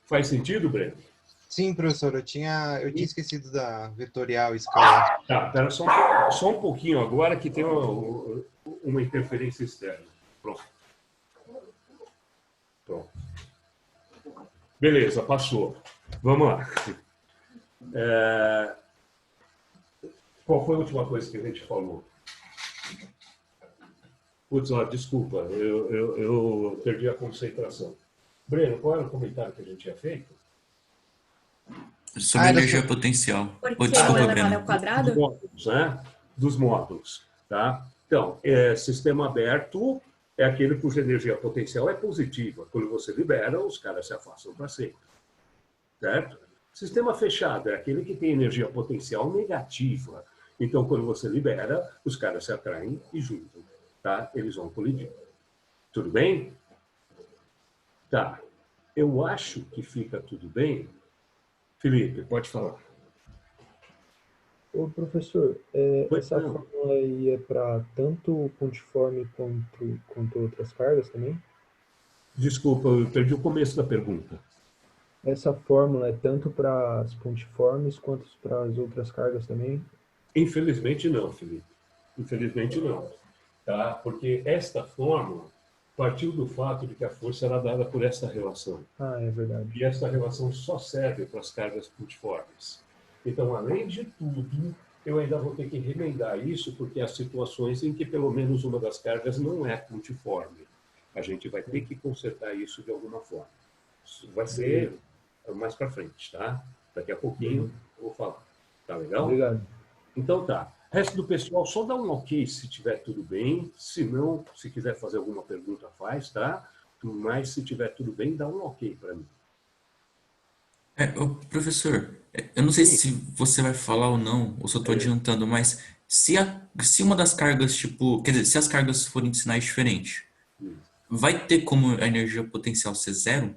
Faz sentido, Breno? Sim, professor, eu tinha esquecido da vetorial escalar. Tá, pera só um pouquinho agora que tem uma interferência externa. Pronto. Beleza, passou. Vamos lá. Qual foi a última coisa que a gente falou? Putz, desculpa, eu perdi a concentração. Breno, qual era o comentário que a gente tinha feito? Sobre energia potencial. Porque Desculpa, não é elevado Breno. ao quadrado? Dos módulos, né? Dos módulos, tá? Então, sistema aberto é aquele cuja energia potencial é positiva. Quando você libera, os caras se afastam para sempre. Certo? Sistema fechado é aquele que tem energia potencial negativa. Então, quando você libera, os caras se atraem e juntam. Tá? Eles vão colidir. Tudo bem? Tá. Eu acho que fica tudo bem. Felipe, pode falar. Ô, professor, essa fórmula aí é para tanto pontiforme quanto outras cargas também? Desculpa, eu perdi o começo da pergunta. Essa fórmula é tanto para as pontiformes quanto para as outras cargas também? Infelizmente não, Felipe. Infelizmente não. Tá? Porque esta fórmula partiu do fato de que a força era dada por essa relação. Ah, é verdade. E essa relação só serve para as cargas pontiformes. Então, além de tudo, eu ainda vou ter que remendar isso, porque há situações em que pelo menos uma das cargas não é pontiforme. A gente vai ter que consertar isso de alguma forma. Isso vai ser mais para frente, tá? Daqui a pouquinho eu vou falar. Tá legal? Obrigado. Então tá. Resto do pessoal, só dá um ok se tiver tudo bem. Se não, se quiser fazer alguma pergunta, faz, tá? Mas se tiver tudo bem, dá um ok para mim. Professor, eu não sei Sim. se você vai falar ou não, ou se eu estou adiantando, mas se uma das cargas, tipo, quer dizer, se as cargas forem de sinais diferentes, vai ter como a energia potencial ser zero?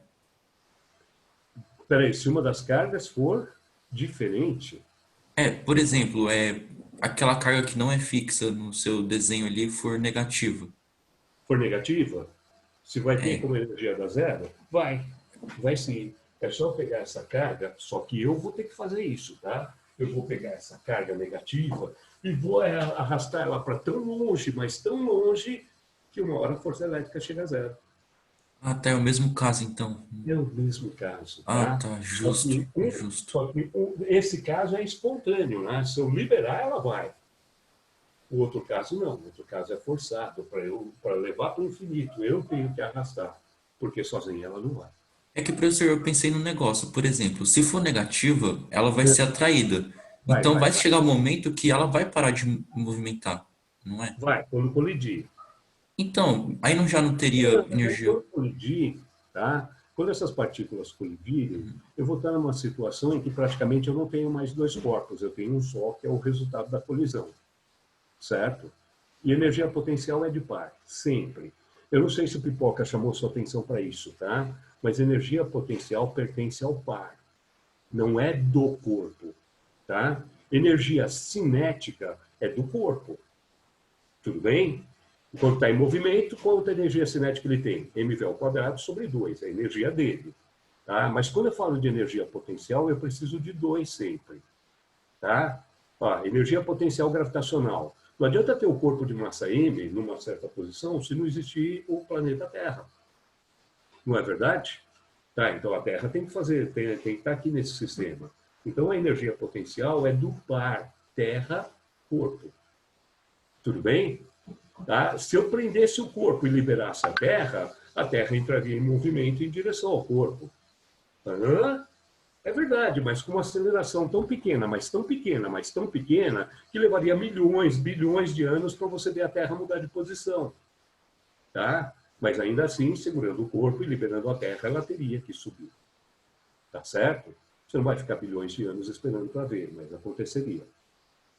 Peraí, se uma das cargas for diferente, Por exemplo, aquela carga que não é fixa no seu desenho ali for negativa. for negativa, se vai ter É. como energia dar zero, vai sim. É só pegar essa carga, só que eu vou ter que fazer isso, tá? Eu vou pegar essa carga negativa e vou arrastar ela para tão longe, mas tão longe, que uma hora a força elétrica chega a zero. Ah, tá, é o mesmo caso então. É o mesmo caso, Ah, tá? tá, justo, justo. Só que esse caso é espontâneo, né? Se eu liberar, ela vai. O outro caso não, o outro caso é forçado. Para levar para o infinito, eu tenho que arrastar, porque sozinha ela não vai. É que, professor, eu pensei num negócio. Por exemplo, se for negativa, ela vai ser atraída. Então vai chegar um momento que ela vai parar de movimentar, não é? Vai, quando colidir. Então, aí já não teria energia. Quando colidir, tá? Quando essas partículas colidirem, eu vou estar numa situação em que praticamente eu não tenho mais dois corpos, eu tenho um só, que é o resultado da colisão. Certo? E energia potencial é de par, sempre. Eu não sei se o Pipoca chamou sua atenção para isso, tá? Mas energia potencial pertence ao par, não é do corpo, tá? Energia cinética é do corpo. Tudo bem? Quando está em movimento, quanta energia cinética ele tem? mv ao quadrado sobre 2, é a energia dele. Tá? Mas quando eu falo de energia potencial, eu preciso de 2 sempre. Tá? Energia potencial gravitacional. Não adianta ter o corpo de massa m numa certa posição se não existir o planeta Terra. Não é verdade? Tá, então a Terra tem que estar aqui nesse sistema. Então a energia potencial é do par Terra-corpo. Tudo bem? Tá? Se eu prendesse o corpo e liberasse a Terra entraria em movimento em direção ao corpo. É verdade, mas com uma aceleração tão pequena, mas tão pequena, mas tão pequena, que levaria milhões, bilhões de anos para você ver a Terra mudar de posição. Tá? Mas ainda assim, segurando o corpo e liberando a Terra, ela teria que subir. Tá certo? Você não vai ficar bilhões de anos esperando para ver, mas aconteceria.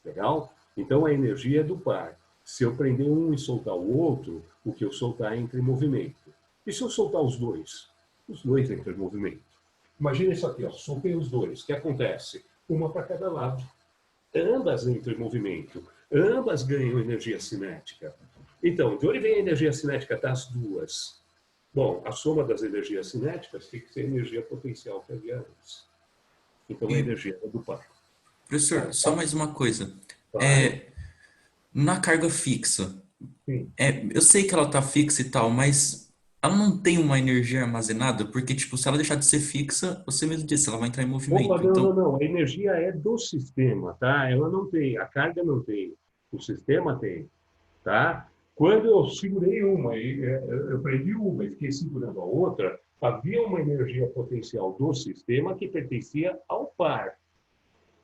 Legal? Então a energia é do par. Se eu prender um e soltar o outro, o que eu soltar entra em movimento. E se eu soltar os dois? Os dois entram em movimento. Imagina isso aqui, ó. Soltei os dois. O que acontece? Uma para cada lado. Ambas entram em movimento. Ambas ganham energia cinética. Então, de onde vem a energia cinética das duas? Bom, a soma das energias cinéticas tem que ser a energia potencial que havia antes. Então, a energia é do par. Professor, só mais uma coisa. Claro. Na carga fixa, Sim. eu sei que ela está fixa e tal, mas ela não tem uma energia armazenada, porque, tipo, se ela deixar de ser fixa, você mesmo disse, ela vai entrar em movimento. Opa, não. A energia é do sistema, tá? Ela não tem, a carga não tem. O sistema tem, tá? Quando eu segurei uma, eu prendi uma e fiquei segurando a outra, havia uma energia potencial do sistema que pertencia ao par.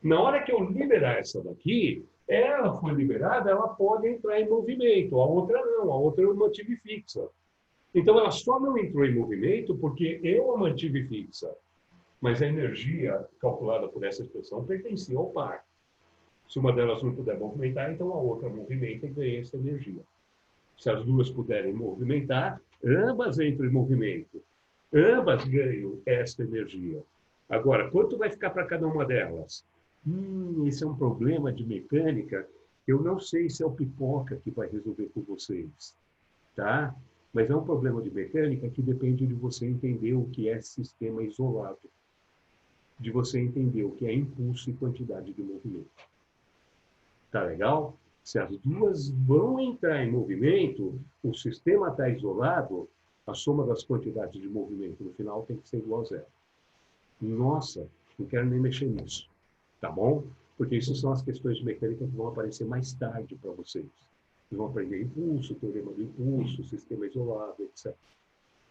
Na hora que eu liberar essa daqui, ela foi liberada, ela pode entrar em movimento. A outra não, a outra eu mantive fixa. Então ela só não entrou em movimento porque eu a mantive fixa. Mas a energia calculada por essa expressão pertencia ao par. Se uma delas não puder movimentar, então a outra movimenta e ganha essa energia. Se as duas puderem movimentar, ambas entram em movimento. Ambas ganham esta energia. Agora, quanto vai ficar para cada uma delas? Esse é um problema de mecânica. Eu não sei se é o Pipoca que vai resolver com vocês, tá? Mas é um problema de mecânica que depende de você entender o que é sistema isolado, de você entender o que é impulso e quantidade de movimento. Tá legal? Se as duas vão entrar em movimento, o sistema está isolado, a soma das quantidades de movimento no final tem que ser igual a zero. Nossa, não quero nem mexer nisso. Tá bom? Porque isso são as questões de mecânica que vão aparecer mais tarde para vocês. Vocês vão aprender impulso, teorema do impulso, sistema isolado, etc.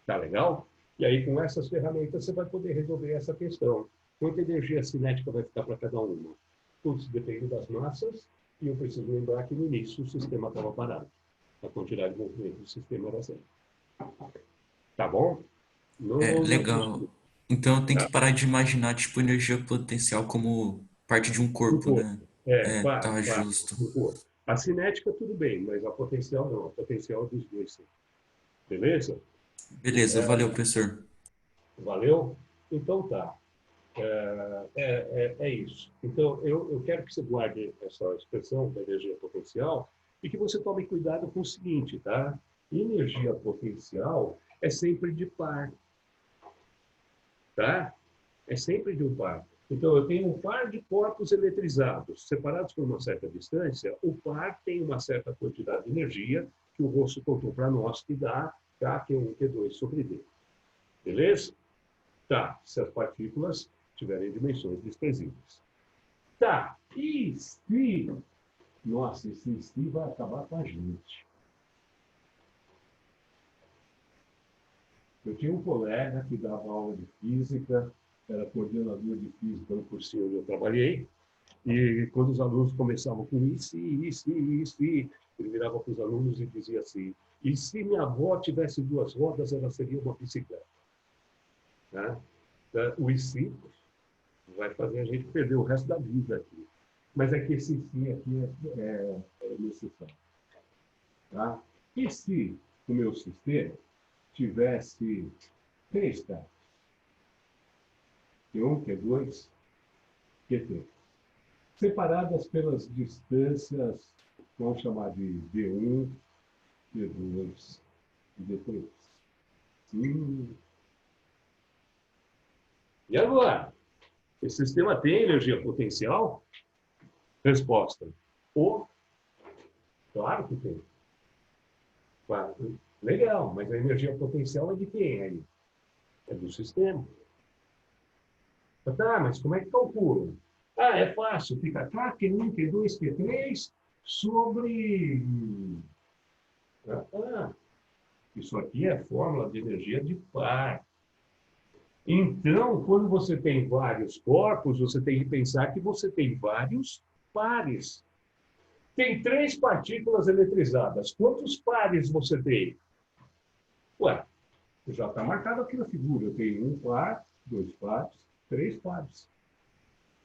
Tá legal? E aí, com essas ferramentas, você vai poder resolver essa questão. Quanta energia cinética vai ficar para cada uma? Tudo isso depende das massas, e eu preciso lembrar que no início o sistema estava parado. A quantidade de movimento do sistema era zero. Tá bom? Legal. Então eu tenho que parar de imaginar, tipo, energia potencial como parte de um corpo, né? Tá justo. A cinética, tudo bem, mas a potencial não. A potencial é dos dois, sim. Beleza? Beleza, valeu, professor. Valeu? Então tá. É isso. Então, eu quero que você guarde essa expressão da energia potencial e que você tome cuidado com o seguinte, tá? Energia potencial é sempre de par. Tá? É sempre de um par. Então, eu tenho um par de corpos eletrizados, separados por uma certa distância. O par tem uma certa quantidade de energia que o Rosso contou para nós, que dá K1, Q2 sobre D. Beleza? Tá. Se as partículas tiverem dimensões desprezíveis. Tá. E se... Nossa, esse se vai acabar com a gente. Eu tinha um colega que dava aula de física, era coordenador de física no cursinho onde eu trabalhei, e quando os alunos começavam com isso, ele virava para os alunos e dizia assim, e se minha avó tivesse duas rodas, ela seria uma bicicleta. Né? O e se vai fazer a gente perder o resto da vida aqui. Mas é que esse sim aqui é necessário. Tá? E se o meu sistema tivesse 3 caras, Q1, Q2, Q3, separadas pelas distâncias, vamos chamar de D1, D2 e D3. E agora? Esse sistema tem energia potencial? Resposta. Claro que tem. Claro. Legal, mas a energia potencial é de quem aí? É do sistema. Tá, mas como é que calcula? Ah, é fácil. Fica K, Q1, Q2, Q3 sobre... Isso aqui é fórmula de energia de par. Então, quando você tem vários corpos, você tem que pensar que você tem vários pares. Tem 3 partículas eletrizadas. Quantos pares você tem? Ué, já está marcado aqui na figura. Eu tenho 1 par, 2 pares, 3 pares.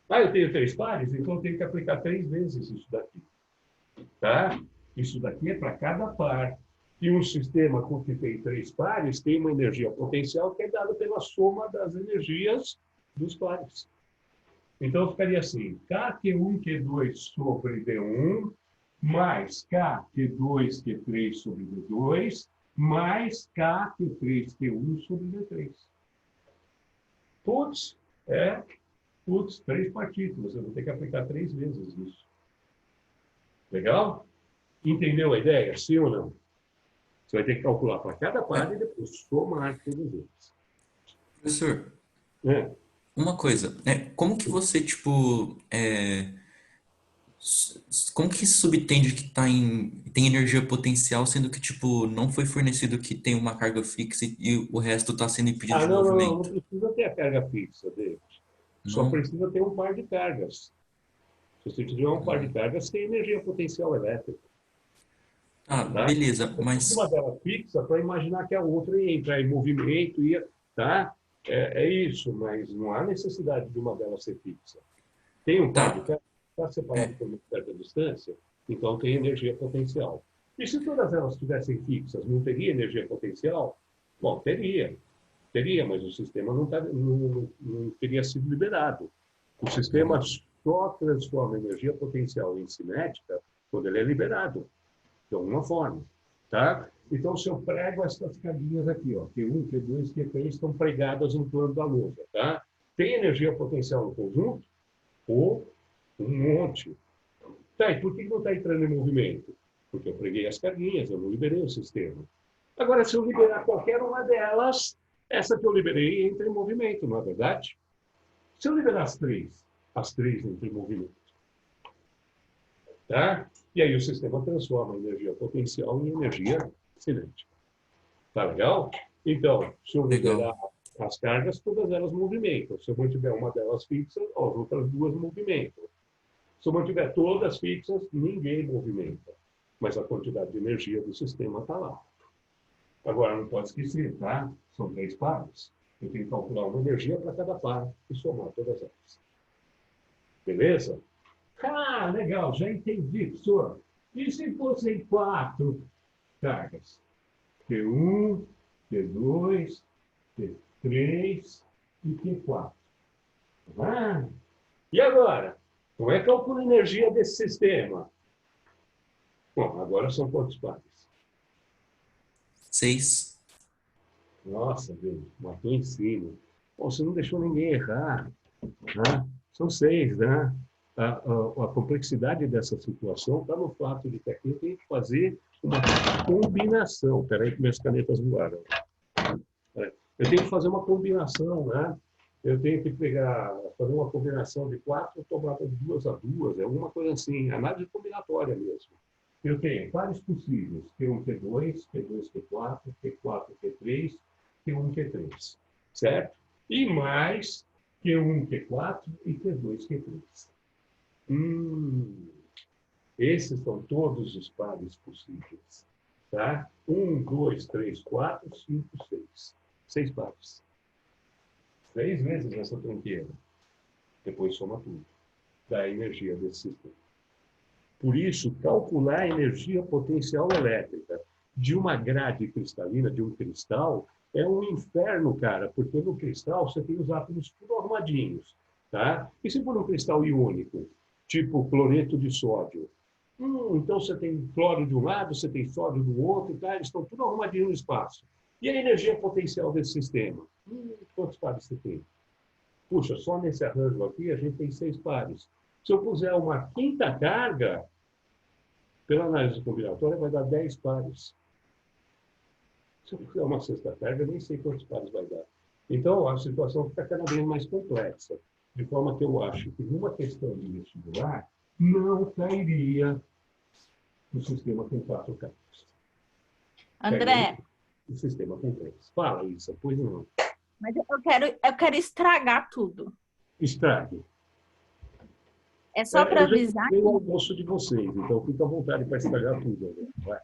Ah, eu tenho 3 pares? Então eu tenho que aplicar 3 vezes isso daqui. Tá? Isso daqui é para cada par. E um sistema com que tem 3 pares tem uma energia potencial que é dada pela soma das energias dos pares. Então ficaria assim, K-Q1, Q2 sobre D1, mais K-Q2, Q3 sobre D2, mais K-Q3, Q1 sobre D3. Putz, 3 partículas. Eu vou ter que aplicar 3 vezes isso. Legal? Entendeu a ideia? Sim ou não? Você vai ter que calcular para cada par e depois somar todos eles. Professor, uma coisa, como que você, tipo, como que se subentende que tem energia potencial, sendo que, tipo, não foi fornecido que tem uma carga fixa e o resto está sendo impedido de Não movimento? precisa ter a carga fixa deles. Só Não? precisa ter um par de cargas. Se você tiver um par de cargas, tem energia potencial elétrica. Ah, Tá? beleza, Você precisa uma mas... delas fixa para imaginar que a outra ia entrar em movimento, tá? É isso, mas não há necessidade de uma delas ser fixa. Tem um par de Tá, cargas, está separado por uma certa distância, então tem energia potencial. E se todas elas estivessem fixas, não teria energia potencial? Bom, teria, mas o sistema não teria sido liberado. O sistema só transforma energia potencial em cinética quando ele é liberado, de alguma forma. Tá? Então, se eu prego essas casinhas aqui, ó, Q1, Q2, Q3, estão pregadas no plano da lousa. Tá? Tem energia potencial no conjunto? Ou um monte. Tá, e por que não está entrando em movimento? Porque eu preguei as carguinhas, eu não liberei o sistema. Agora, se eu liberar qualquer uma delas, essa que eu liberei entra em movimento, não é verdade? Se eu liberar as três entram em movimento. Tá? E aí o sistema transforma a energia potencial em energia cinética. Tá legal? Então, se eu liberar legal. as cargas, todas elas movimentam. Se eu mantiver uma delas fixa, as outras duas movimentam. Se eu mantiver todas fixas, ninguém movimenta. Mas a quantidade de energia do sistema está lá. Agora, não pode esquecer, tá? São 3 pares. Eu tenho que calcular uma energia para cada par e somar todas elas. Beleza? Ah, legal, já entendi, professor. E se fossem 4 cargas? Q1, Q2, Q3 e Q4. Ah, e agora? Como é que calcula a energia desse sistema? Bom, agora são quantos pares? 6. Nossa, Deus, matou em cima. Bom, você não deixou ninguém errar. Né? São 6, né? A complexidade dessa situação está no fato de que aqui eu tenho que fazer uma combinação. Espera aí que minhas canetas voaram. Eu tenho que fazer uma combinação, né? Eu tenho que fazer uma combinação de 4 tomadas de 2 a 2, é alguma coisa assim, análise combinatória mesmo. Eu tenho pares possíveis, Q1, Q2, Q2, Q4, Q4, Q3, Q1, Q3, certo? E mais Q1, Q4 e Q2, Q3. Esses são todos os pares possíveis. Tá? 1, 2, 3, 4, 5, 6. 6 pares. 6 vezes essa tranqueira. Depois soma tudo. Dá a energia desse sistema. Por isso, calcular a energia potencial elétrica de uma grade cristalina, de um cristal, é um inferno, cara, porque no cristal você tem os átomos tudo arrumadinhos. Tá? E se for um cristal iônico, tipo cloreto de sódio? Então você tem cloro de um lado, você tem sódio do outro, tá? Eles estão tudo arrumadinhos no espaço. E a energia potencial desse sistema? Quantos pares você tem? Puxa, só nesse arranjo aqui a gente tem 6 pares. Se eu puser uma quinta carga, pela análise combinatória vai dar 10 pares. Se eu puser uma sexta carga, nem sei quantos pares vai dar. Então, a situação fica cada vez mais complexa, de forma que eu acho que numa questão de vestibular, não cairia no sistema com 4 campos. André, O sistema com 3. Fala, Isa, pois não. mas eu quero estragar tudo. Estrague. É só para Eu já avisar. tenho o almoço de vocês, então fica à vontade para estragar tudo. Né? Vai.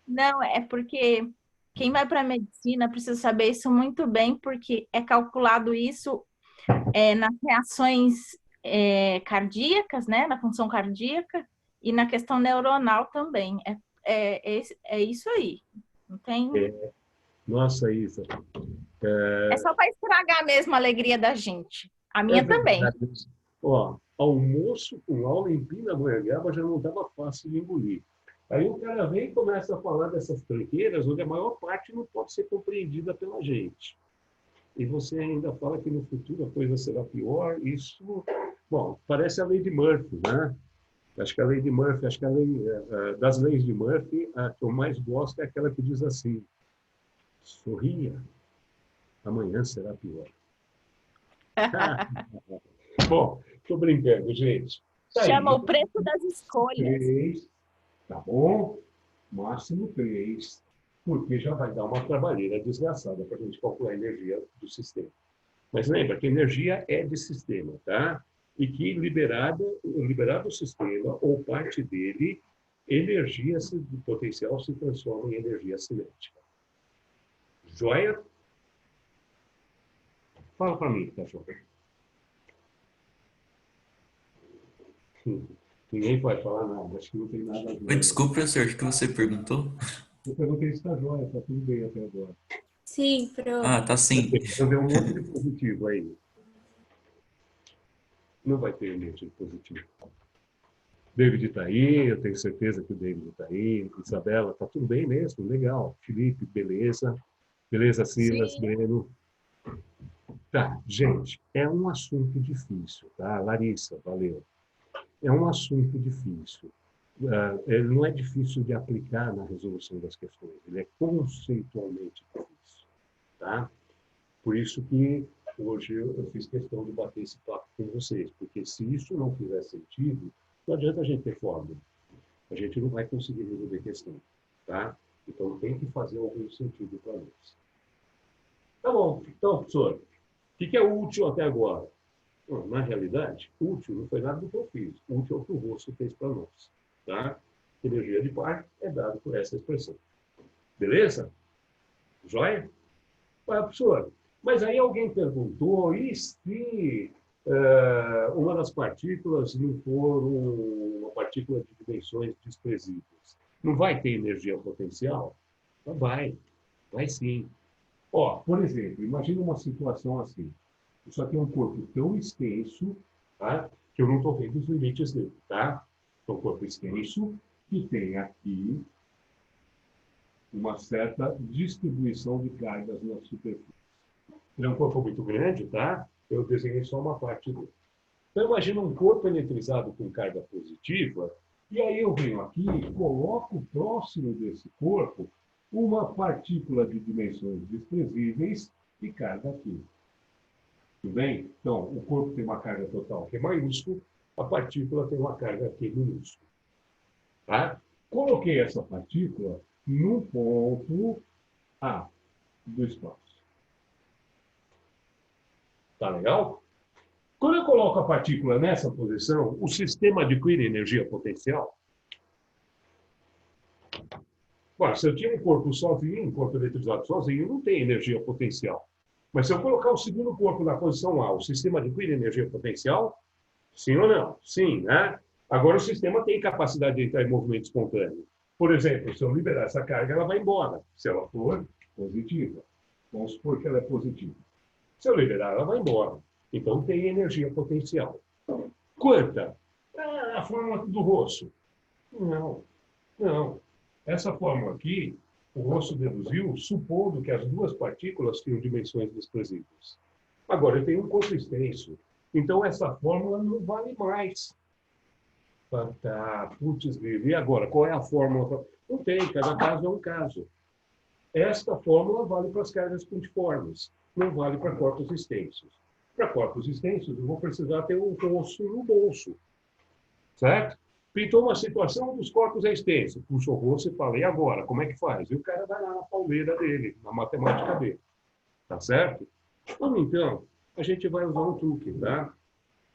Não, é porque quem vai para a medicina precisa saber isso muito bem, porque é calculado isso nas reações cardíacas, né? Na função cardíaca e na questão neuronal também. É isso aí. Não tem. Nossa, Isa. É só para estragar mesmo a alegria da gente. A minha também. Ó, almoço com aula em Pindamonhangaba já não estava fácil de engolir. Aí o cara vem e começa a falar dessas tranqueiras, onde a maior parte não pode ser compreendida pela gente. E você ainda fala que no futuro a coisa será pior. Isso, bom, parece a lei de Murphy, né? Acho que a lei de Murphy, acho que a lei das leis de Murphy, a que eu mais gosto é aquela que diz assim: sorria, amanhã será pior. Bom, estou brincando, gente. Chama o preço das escolhas. 3, tá bom? Máximo 3, porque já vai dar uma trabalheira desgraçada para a gente calcular a energia do sistema. Mas lembra que energia é de sistema, tá? E que liberado o sistema, ou parte dele, energia do potencial se transforma em energia cinética. Joia? Fala para mim, cachorro. Ninguém pode falar nada, acho que não tem nada a ver. Desculpa, professor, o que você perguntou? Eu perguntei se está joia, está tudo bem até agora. Sim, pronto. Ah, tá sim. Eu dei um monte de positivo aí. Não vai ter energia positivo. David está aí, eu tenho certeza que o David está aí. Isabela, está tudo bem mesmo? Legal. Felipe, beleza. Beleza, Silas, Sim. Breno. Tá, gente, é um assunto difícil, tá? Larissa, valeu. É um assunto difícil. Ele não é difícil de aplicar na resolução das questões, ele é conceitualmente difícil, tá? Por isso que hoje eu fiz questão de bater esse papo com vocês, porque se isso não fizer sentido, não adianta a gente ter fórmula. A gente não vai conseguir resolver a questão, tá? Então tem que fazer algum sentido para nós. Tá bom. Então, professor, o que é útil até agora? Bom, na realidade, útil não foi nada do que eu fiz. Útil é o que o Rosso fez para nós, tá? Energia de par é dado por essa expressão. Beleza? Joia? Professor, mas aí alguém perguntou, e se uma das partículas não for uma partícula de dimensões desprezíveis? Não vai ter energia potencial? Não vai sim. Ó, por exemplo, imagina uma situação assim. Isso aqui é um corpo tão extenso, tá? Que eu não estou vendo os limites dele, tá? É um corpo extenso que tem aqui uma certa distribuição de cargas na superfície. Ele é um corpo muito grande, tá? Eu desenhei só uma parte dele. Então, imagina um corpo eletrizado com carga positiva, e aí eu venho aqui e coloco próximo desse corpo uma partícula de dimensões desprezíveis e carga aqui. Tudo bem? Então, o corpo tem uma carga total que é maiúscula, a partícula tem uma carga aqui minúscula. Tá? Coloquei essa partícula no ponto A do espaço. Tá legal? Quando eu coloco a partícula nessa posição, o sistema adquire energia potencial. Agora, se eu tinha um corpo sozinho, um corpo eletrizado sozinho, não tem energia potencial. Mas se eu colocar o segundo corpo na posição A, o sistema adquire energia potencial? Sim ou não? Sim, né? Agora o sistema tem capacidade de entrar em movimento espontâneo. Por exemplo, se eu liberar essa carga, ela vai embora, se ela for positiva. Vamos supor que ela é positiva. Se eu liberar, ela vai embora. Então tem energia potencial. Quanta? A fórmula do Rosso. Não. Essa fórmula aqui, o Rosso deduziu, supondo que as duas partículas tinham dimensões desprezíveis. Agora, eu tenho um corpo extenso. Então, essa fórmula não vale mais. Tá, putz, e agora, qual é a fórmula? Não tem, cada caso é um caso. Esta fórmula vale para as cargas pontiformes. não vale para corpos extensos. Para corpos extensos, eu vou precisar ter um osso no bolso, certo? Pintou uma situação dos corpos extensos. Puxa o rosto e fala, e agora? Como é que faz? E o cara vai lá na pauleira dele, na matemática dele. Tá certo? Ou então, a gente vai usar um truque, tá?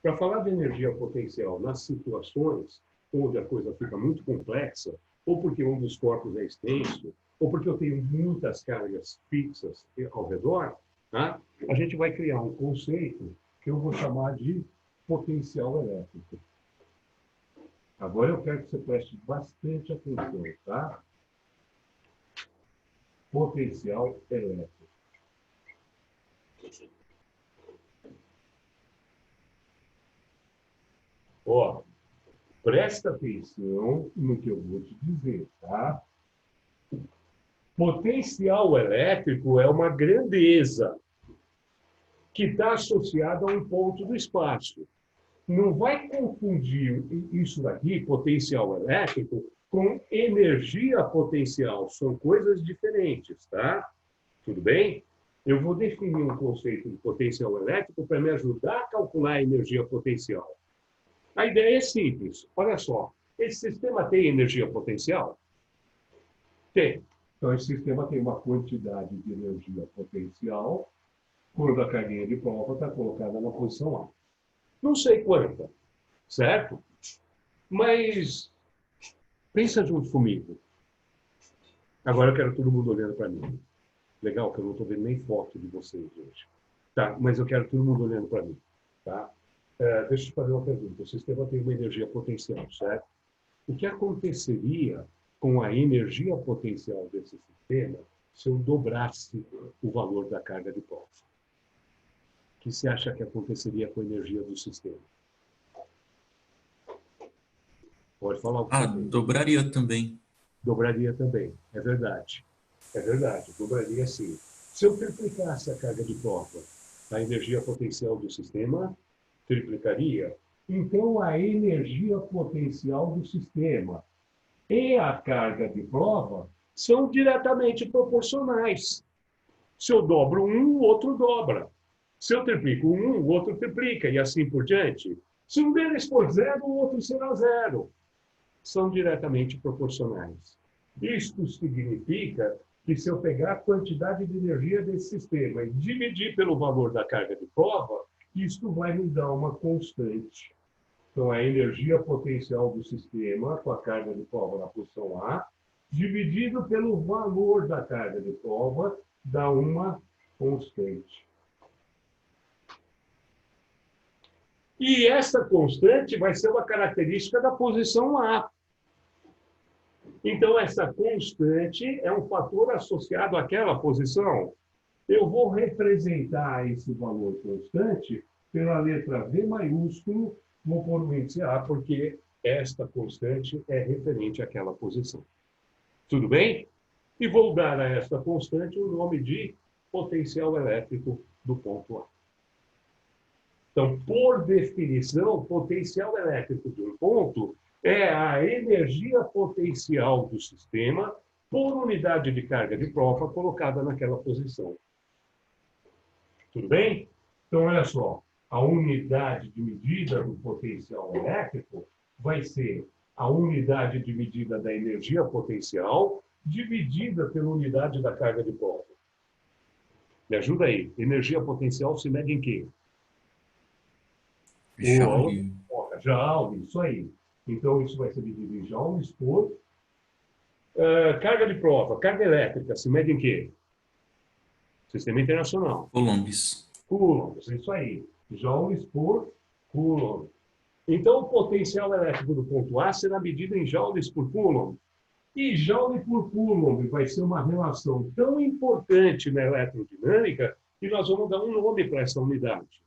Para falar de energia potencial nas situações onde a coisa fica muito complexa, ou porque um dos corpos é extenso, ou porque eu tenho muitas cargas fixas ao redor, tá? A gente vai criar um conceito que eu vou chamar de potencial elétrico. Agora eu quero que você preste bastante atenção, tá? Potencial elétrico. Ó, presta atenção no que eu vou te dizer, tá? Potencial elétrico é uma grandeza que está associada a um ponto do espaço. Não vai confundir isso daqui, potencial elétrico, com energia potencial. São coisas diferentes, tá? Tudo bem? Eu vou definir um conceito de potencial elétrico para me ajudar a calcular a energia potencial. A ideia é simples. Olha só, esse sistema tem energia potencial? Tem. Então, esse sistema tem uma quantidade de energia potencial quando a carguinha de prova está colocada na posição A. Não sei quanta, certo? Mas pensa junto comigo. Agora eu quero todo mundo olhando para mim. Legal, que eu não estou vendo nem foto de vocês hoje. Tá, mas eu quero todo mundo olhando para mim. Tá? Deixa eu te fazer uma pergunta. O sistema tem uma energia potencial, certo? O que aconteceria com a energia potencial desse sistema se eu dobrasse o valor da carga de prova? O que você acha que aconteceria com a energia do sistema? Pode falar o que você tem. Dobraria também. Dobraria também, é verdade. É verdade, dobraria sim. Se eu triplicasse a carga de prova, a energia potencial do sistema triplicaria. Então, a energia potencial do sistema e a carga de prova são diretamente proporcionais. Se eu dobro um, o outro dobra. Se eu triplico um, o outro triplica, e assim por diante. Se um deles for zero, o outro será zero. São diretamente proporcionais. Isto significa que se eu pegar a quantidade de energia desse sistema e dividir pelo valor da carga de prova, isto vai me dar uma constante. Então, a energia potencial do sistema, com a carga de prova na posição A, dividido pelo valor da carga de prova, dá uma constante. E essa constante vai ser uma característica da posição A. Então, essa constante é um fator associado àquela posição. Eu vou representar esse valor constante pela letra V maiúsculo, vou pôr o índice A, porque esta constante é referente àquela posição. Tudo bem? E vou dar a esta constante o nome de potencial elétrico do ponto A. Então, por definição, potencial elétrico de um ponto é a energia potencial do sistema por unidade de carga de prova colocada naquela posição. Tudo bem? Então, olha só, a unidade de medida do potencial elétrico vai ser a unidade de medida da energia potencial dividida pela unidade da carga de prova. Me ajuda aí. Energia potencial se mede em quê? Joule. Joule, isso aí. Então, isso vai ser dividido em joules por... carga de prova, carga elétrica, se mede em quê? Sistema internacional. Coulombs. Coulombs, isso aí. Joules por Coulomb. Então, o potencial elétrico do ponto A será medido em joules por Coulomb. E joule por Coulomb vai ser uma relação tão importante na eletrodinâmica que nós vamos dar um nome para essa unidade.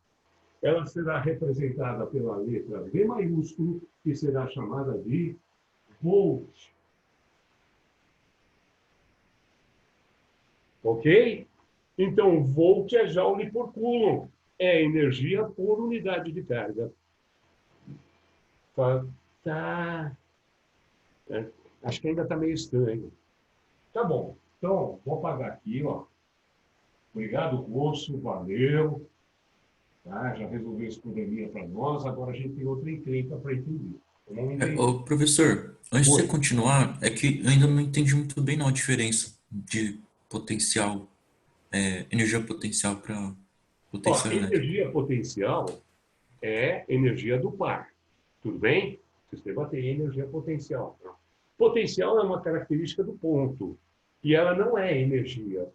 Ela será representada pela letra V maiúsculo, que será chamada de volt. Ok? Então, volt é joule por Coulomb. É energia por unidade de carga. Tá. Acho que ainda está meio estranho. Tá bom. Então, vou apagar aqui, ó. Obrigado, Rosso, valeu. Tá? Já resolveu esse probleminha para nós, agora a gente tem outra encrenca para entender. Vamos entender. Ô, professor, antes de Oi. você continuar, é que eu ainda não entendi muito bem não a diferença de potencial, energia potencial para Ó, potencial elétrico. energia potencial é energia do par. Tudo bem? O sistema tem energia potencial. Tá? Potencial é uma característica do ponto. E ela não é energia.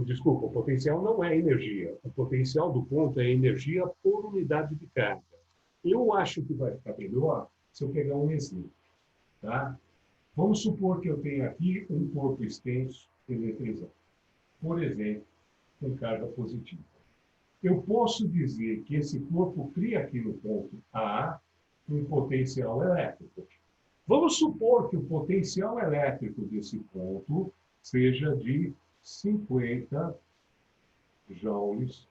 Desculpa, o potencial não é energia. O potencial do ponto é energia por unidade de carga. Eu acho que vai ficar melhor se eu pegar um exemplo. Tá? Vamos supor que eu tenho aqui um corpo extenso eletrizado. Por exemplo, com carga positiva. Eu posso dizer que esse corpo cria aqui no ponto A um potencial elétrico. Vamos supor que o potencial elétrico desse ponto seja de 50 joules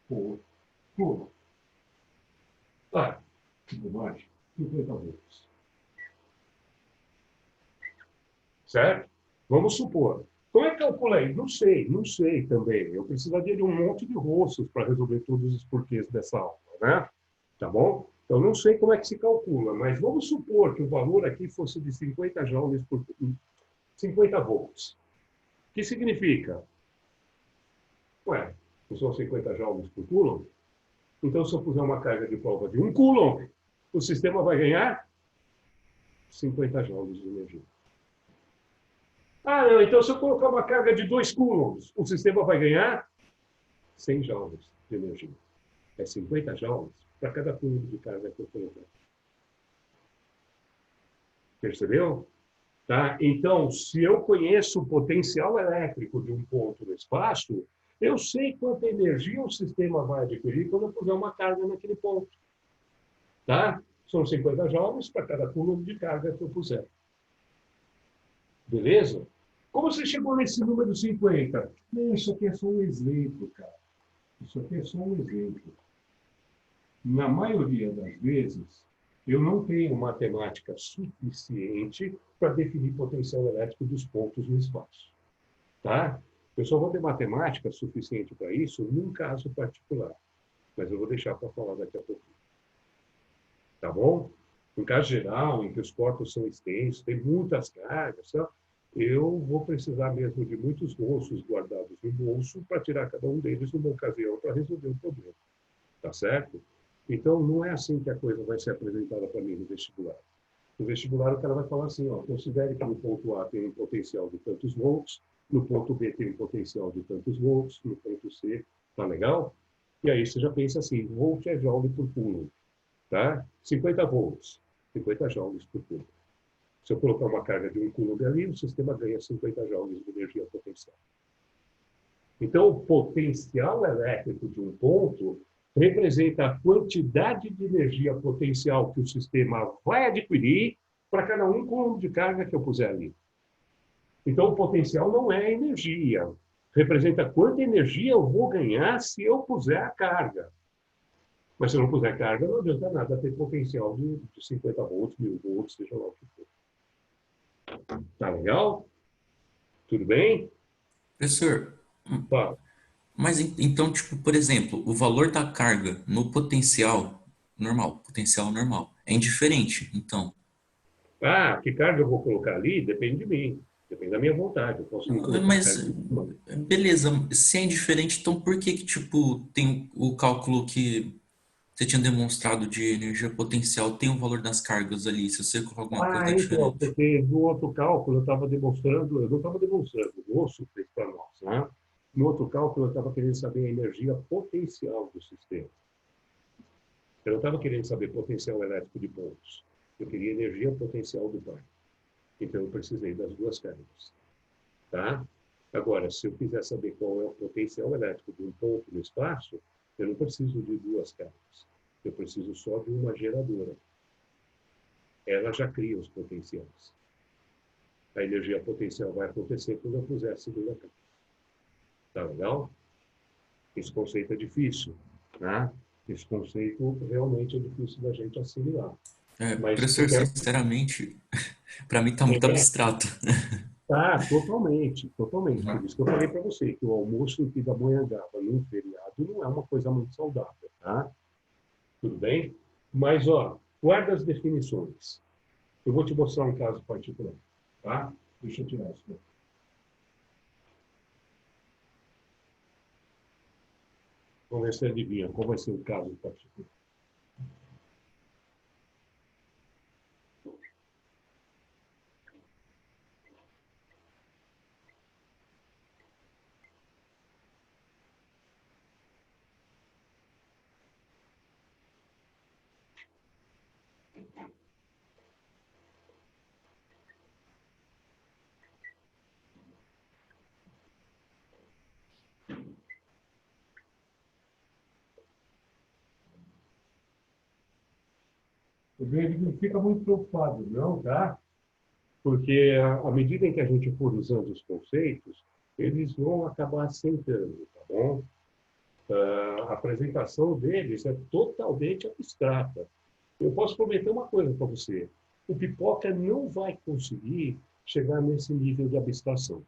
por coulomb. Ah, que bobagem. 50 volts. Certo? Vamos supor. Como é que calcula isso? Não sei também. Eu precisaria de um monte de rostos para resolver todos os porquês dessa aula, né? Tá bom? Então, não sei como é que se calcula, mas vamos supor que o valor aqui fosse de 50 joules por 50 volts. O que significa? Ué, não são 50 joules por coulomb? Então, se eu puser uma carga de prova de 1 coulomb, o sistema vai ganhar 50 joules de energia. Ah, não, então se eu colocar uma carga de 2 coulombs, o sistema vai ganhar 100 joules de energia. É 50 joules para cada coulomb de carga que eu colocar. Percebeu? Tá? Então, se eu conheço o potencial elétrico de um ponto no espaço, eu sei quanta energia o sistema vai adquirir quando eu puser uma carga naquele ponto. Tá? São 50 joules para cada coulomb de carga que eu puser. Beleza? Como você chegou nesse número 50? Não, isso aqui é só um exemplo, cara. Isso aqui é só um exemplo. Na maioria das vezes, eu não tenho matemática suficiente para definir potencial elétrico dos pontos no espaço. Tá? Eu só vou ter matemática suficiente para isso num caso particular. Mas eu vou deixar para falar daqui a pouco. Tá bom? No caso geral, em que os corpos são extensos, tem muitas cargas, tá? Eu vou precisar mesmo de muitos bolsos guardados no bolso para tirar cada um deles numa ocasião para resolver o problema. Tá certo? Então, não é assim que a coisa vai ser apresentada para mim no vestibular. No vestibular, o cara vai falar assim, ó, considere que no ponto A tem um potencial de tantos volts, no ponto B tem um potencial de tantos volts, no ponto C, tá legal? E aí você já pensa assim, volt é joule por coulomb, tá? 50 volts, 50 joules por coulomb. Se eu colocar uma carga de 1 coulomb ali, o sistema ganha 50 joules de energia potencial. Então, o potencial elétrico de um ponto representa a quantidade de energia potencial que o sistema vai adquirir para cada 1 coulomb de carga que eu puser ali. Então, o potencial não é energia. Representa quanta energia eu vou ganhar se eu puser a carga. Mas se eu não puser carga, não adianta nada ter potencial de 50 volts, 1000 volts, seja lá o que for. Tá legal? Tudo bem? Professor, Fala. mas então, tipo, por exemplo, o valor da carga no potencial normal, é indiferente, então. Ah, que carga eu vou colocar ali? Depende de mim. Depende da minha vontade. Eu posso não colocar Mas, carga. beleza, se é indiferente, então por que que, tipo, tem o cálculo que você tinha demonstrado de energia potencial, tem o valor das cargas ali, se você colocar alguma coisa Ah, então, diferente? porque no outro cálculo eu estava demonstrando, eu não estava demonstrando, o Rosso fez para nós, né? No outro cálculo eu estava querendo saber a energia potencial do sistema. Eu não estava querendo saber potencial elétrico de pontos. Eu queria energia potencial do par. Então eu precisei das duas cargas. Tá? Agora, se eu quiser saber qual é o potencial elétrico de um ponto no espaço, eu não preciso de duas cargas. Eu preciso só de uma geradora. Ela já cria os potenciais. A energia potencial vai acontecer quando eu puser a segunda carga. Tá legal? Esse conceito é difícil, né? Esse conceito realmente é difícil da gente assimilar. Mas Professor, sinceramente, para mim tá muito abstrato. Ah, totalmente, totalmente. Por isso que eu falei para você que o almoço aqui da Pindamonhangaba num feriado não é uma coisa muito saudável, tá? Tudo bem? Mas, ó, guarda as definições. Eu vou te mostrar um caso particular, tá? Deixa eu tirar isso daqui. Vamos ver se adivinha qual vai ser o caso particular. O David não fica muito preocupado, não, tá? Porque à medida em que a gente for usando os conceitos, eles vão acabar assentando, tá bom? A apresentação deles é totalmente abstrata. Eu posso prometer uma coisa para você. O Pipoca não vai conseguir chegar nesse nível de abstração.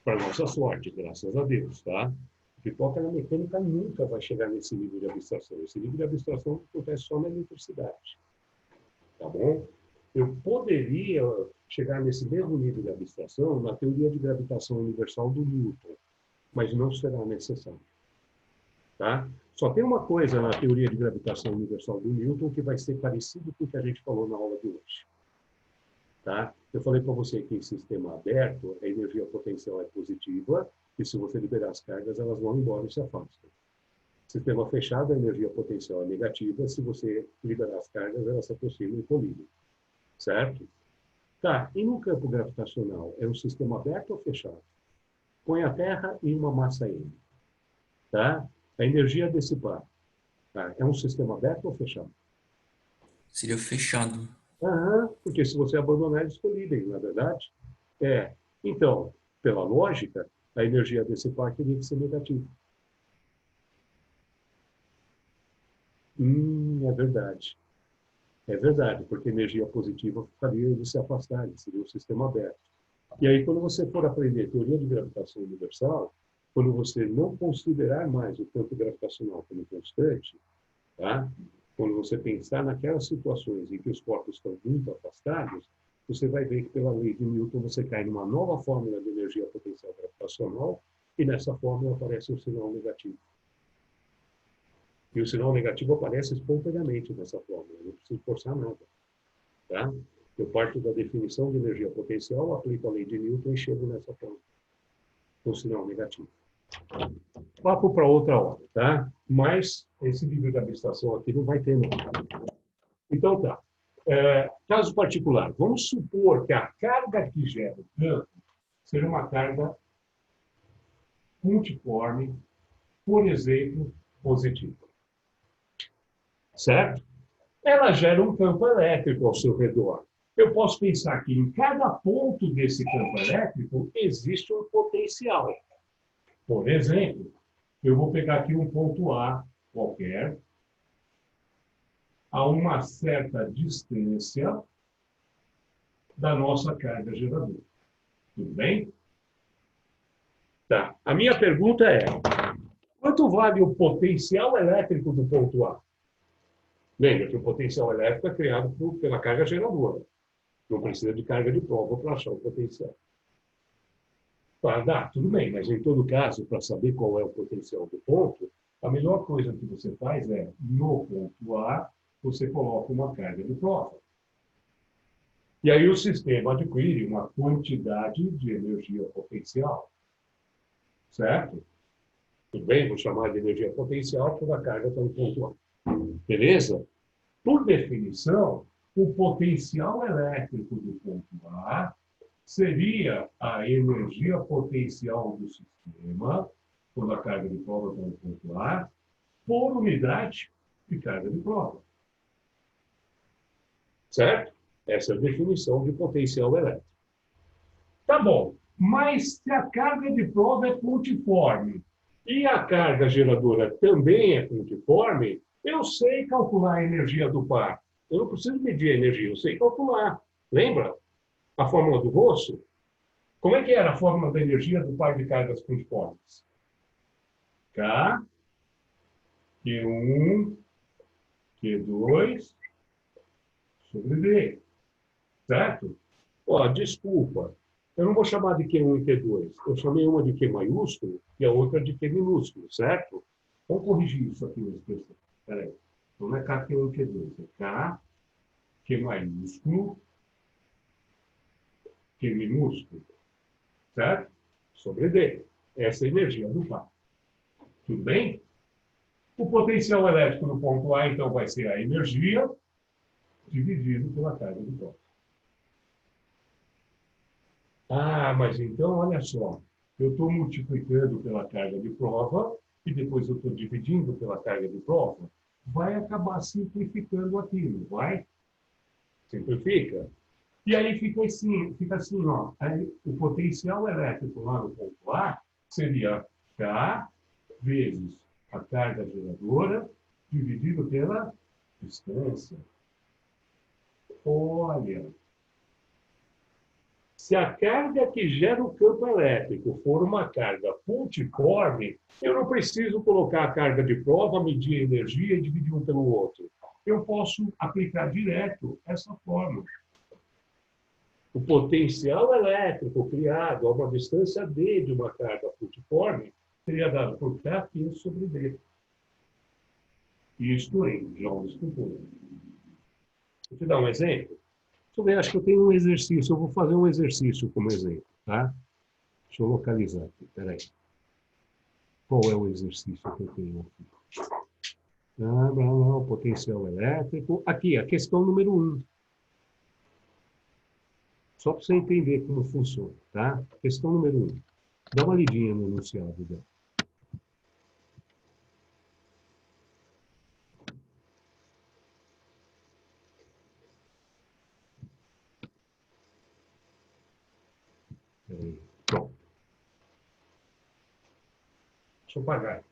Para nossa sorte, graças a Deus, tá? O Pipoca na mecânica nunca vai chegar nesse nível de abstração. Esse nível de abstração acontece só na eletricidade. Tá bom? Eu poderia chegar nesse mesmo nível de abstração na teoria de gravitação universal do Newton, mas não será necessário. Tá? Só tem uma coisa na teoria de gravitação universal do Newton que vai ser parecido com o que a gente falou na aula de hoje. Tá? Eu falei para você que em sistema aberto, a energia potencial é positiva e se você liberar as cargas, elas vão embora e se afastam. Sistema fechado, a energia potencial é negativa. Se você liberar as cargas, elas se aproximam e colidem. Certo? Tá, e no campo gravitacional, é um sistema aberto ou fechado? Põe a Terra em uma massa M. Tá? A energia a dissipar. Tá? É um sistema aberto ou fechado? Seria fechado. Aham, porque se você abandonar, eles colidem, não é verdade? É. Então, pela lógica, a energia a dissipar teria que ser negativa. É verdade. É verdade, porque energia positiva faria eles se afastarem, seria um sistema aberto. E aí, quando você for aprender teoria de gravitação universal, quando você não considerar mais o campo gravitacional como constante, tá? Quando você pensar naquelas situações em que os corpos estão muito afastados, você vai ver que pela lei de Newton você cai numa nova fórmula de energia potencial gravitacional e nessa fórmula aparece um sinal negativo. E o sinal negativo aparece espontaneamente nessa fórmula, não preciso forçar nada. Tá? Eu parto da definição de energia potencial, aplico a lei de Newton e chego nessa fórmula, com sinal negativo. Papo para outra hora, tá? Mas esse nível de abstração aqui não vai ter, não. Então tá. Caso particular, vamos supor que a carga que gera o campo seja uma carga multiforme, por exemplo, positiva. Certo? Ela gera um campo elétrico ao seu redor. Eu posso pensar que em cada ponto desse campo elétrico existe um potencial. Por exemplo, eu vou pegar aqui um ponto A qualquer, a uma certa distância da nossa carga geradora. Tudo bem? Tá. A minha pergunta é, quanto vale o potencial elétrico do ponto A? Lembra que o potencial elétrico é criado pela carga geradora. Não precisa de carga de prova para achar o potencial. Dá, tudo bem, mas em todo caso, para saber qual é o potencial do ponto, a melhor coisa que você faz é, no ponto A, você coloca uma carga de prova. E aí o sistema adquire uma quantidade de energia potencial. Certo? Tudo bem? Vou chamar de energia potencial porque a carga está no ponto A. Beleza? Por definição, o potencial elétrico do ponto A seria a energia potencial do sistema, quando a carga de prova está no ponto A, por unidade de carga de prova. Certo? Essa é a definição de potencial elétrico. Tá bom, mas se a carga de prova é pontiforme e a carga geradora também é pontiforme, eu sei calcular a energia do par. Eu não preciso medir a energia, eu sei calcular. Lembra? A fórmula do Rosso? Como é que era a fórmula da energia do par de cargas puntiformes? K, Q1, Q2, sobre D. Certo? Ó, desculpa. Eu não vou chamar de Q1 e Q2. Eu chamei uma de Q maiúsculo e a outra de Q minúsculo, certo? Vamos corrigir isso aqui na expressão. Espera aí. Então não é K, Q1 e Q2. É K, Q maiúsculo, Q minúsculo. Certo? Sobre D. Essa é a energia do par. Tudo bem? O potencial elétrico no ponto A, então, vai ser a energia dividido pela carga de prova. Ah, mas então, olha só. Eu estou multiplicando pela carga de prova e depois eu estou dividindo pela carga de prova. Vai acabar simplificando aquilo, vai? Simplifica. E aí fica assim, ó. Aí, o potencial elétrico lá no ponto A seria K vezes a carga geradora dividido pela distância. Olha, se a carga que gera o campo elétrico for uma carga puntiforme, eu não preciso colocar a carga de prova, medir a energia e dividir um pelo outro. Eu posso aplicar direto essa fórmula. O potencial elétrico criado a uma distância d de uma carga puntiforme seria dado por Kq sobre D. Isto em joules por Coulomb. Vou te dar um exemplo. Deixa eu ver, acho que eu tenho um exercício. Eu vou fazer um exercício como exemplo, tá? Deixa eu localizar aqui, peraí. Qual é o exercício que eu tenho aqui? Não, potencial elétrico. Aqui, a questão número 1. Só para você entender como funciona, tá? Questão número 1. Dá uma lidinha no enunciado dela. Pronto. Deixa eu pagar.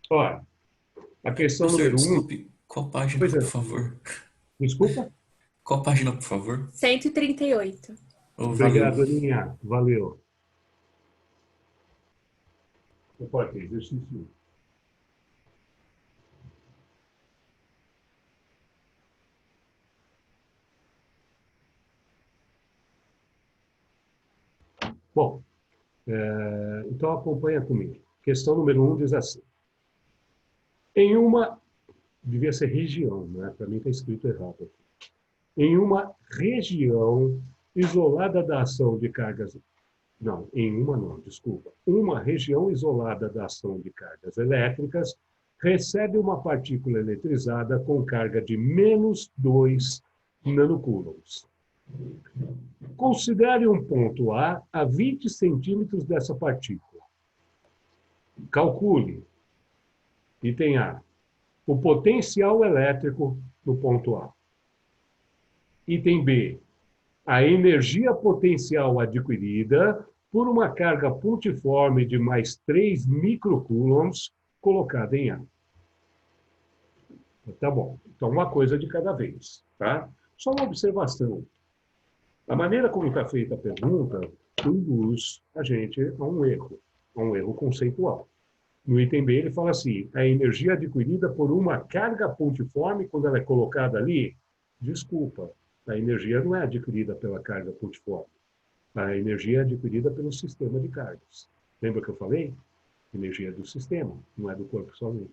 Olha, a questão Professor, número 1. desculpe, qual página, Pois por é. favor? Desculpa? Qual página, por favor? 138. Oh, valeu. Obrigado, Aninha. Valeu. Pode ter exercício. Bom, então acompanha comigo. Questão número 1 diz assim. Em uma, devia ser região, né? Para mim está escrito errado aqui. Em uma região isolada da ação de cargas... Não, desculpa. Uma região isolada da ação de cargas elétricas recebe uma partícula eletrizada com carga de menos 2 nanocoulombs. Considere um ponto a 20 centímetros dessa partícula. Calcule, item A, o potencial elétrico no ponto A. Item B, a energia potencial adquirida por uma carga puntiforme de mais 3 microcoulombs colocada em A. Tá bom. Então, uma coisa de cada vez, tá? Só uma observação. A maneira como está feita a pergunta induz a gente a um erro conceitual. No item B, ele fala assim, a energia adquirida por uma carga puntiforme, quando ela é colocada ali, desculpa, a energia não é adquirida pela carga puntiforme. A energia é adquirida pelo sistema de cargas. Lembra que eu falei? Energia é do sistema, não é do corpo somente.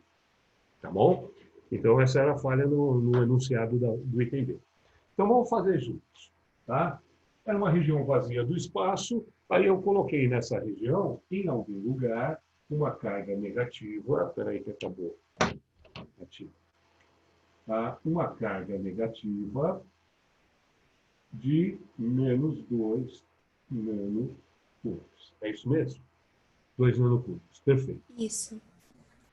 Tá bom? Então, essa era a falha no enunciado do item B. Então, vamos fazer juntos. Tá? Era uma região vazia do espaço, aí eu coloquei nessa região, em algum lugar, uma carga negativa. Espera aí que acabou. Negativa. Tá? Uma carga negativa de menos 2 nanocoulombs. É isso mesmo? 2 nanocoulombs. Perfeito. Isso.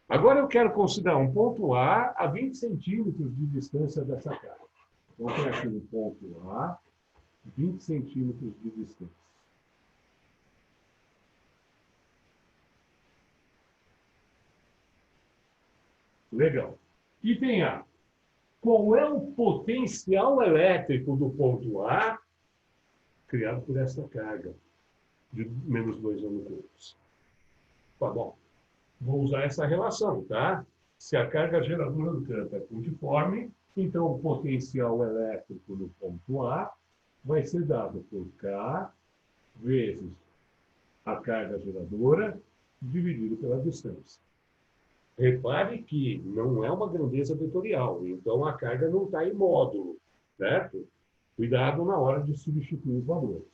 Agora eu quero considerar um ponto a 20 centímetros de distância dessa carga. Então, tem aqui um ponto A, 20 centímetros de distância. Legal. Item A. Qual é o potencial elétrico do ponto A criado por essa carga de menos 2 nanocoulomb? Tá bom. Vou usar essa relação, tá? Se a carga geradora do campo é pontiforme, então o potencial elétrico do ponto A vai ser dado por K vezes a carga geradora dividido pela distância. Repare que não é uma grandeza vetorial, então a carga não está em módulo, certo? Cuidado na hora de substituir os valores.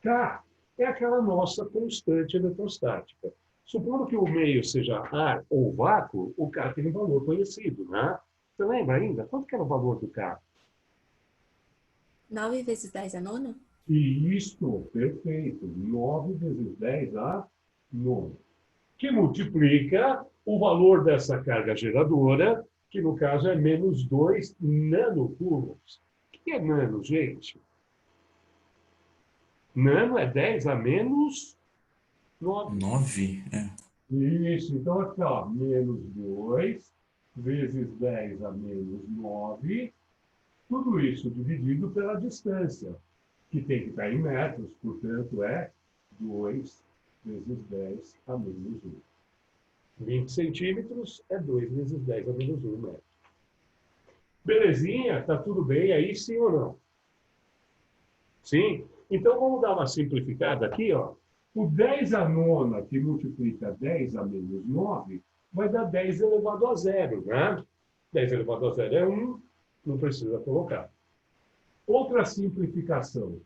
K é aquela nossa constante eletrostática. Supondo que o meio seja ar ou vácuo, o K tem um valor conhecido, né? Você lembra ainda? Quanto que era o valor do K? 9 vezes 10 a nona? Isto, perfeito. 9 vezes 10 a nona. Que multiplica o valor dessa carga geradora, que no caso é menos 2 nanocoulombs. O que é nano, gente? Nano é 10 a menos 9. 9? É. Isso, então aqui, ó, menos 2 vezes 10 a menos 9, tudo isso dividido pela distância, que tem que estar em metros, portanto é 2 vezes 10 a menos 1. 20 centímetros é 2 vezes 10 a menos 1 metro. Belezinha? Tá tudo bem aí, sim ou não? Sim? Então vamos dar uma simplificada aqui, ó. O 10 a nona, que multiplica 10 a menos 9, vai dar 10 elevado a zero, né? 10 elevado a zero é 1, não precisa colocar. Outra simplificação.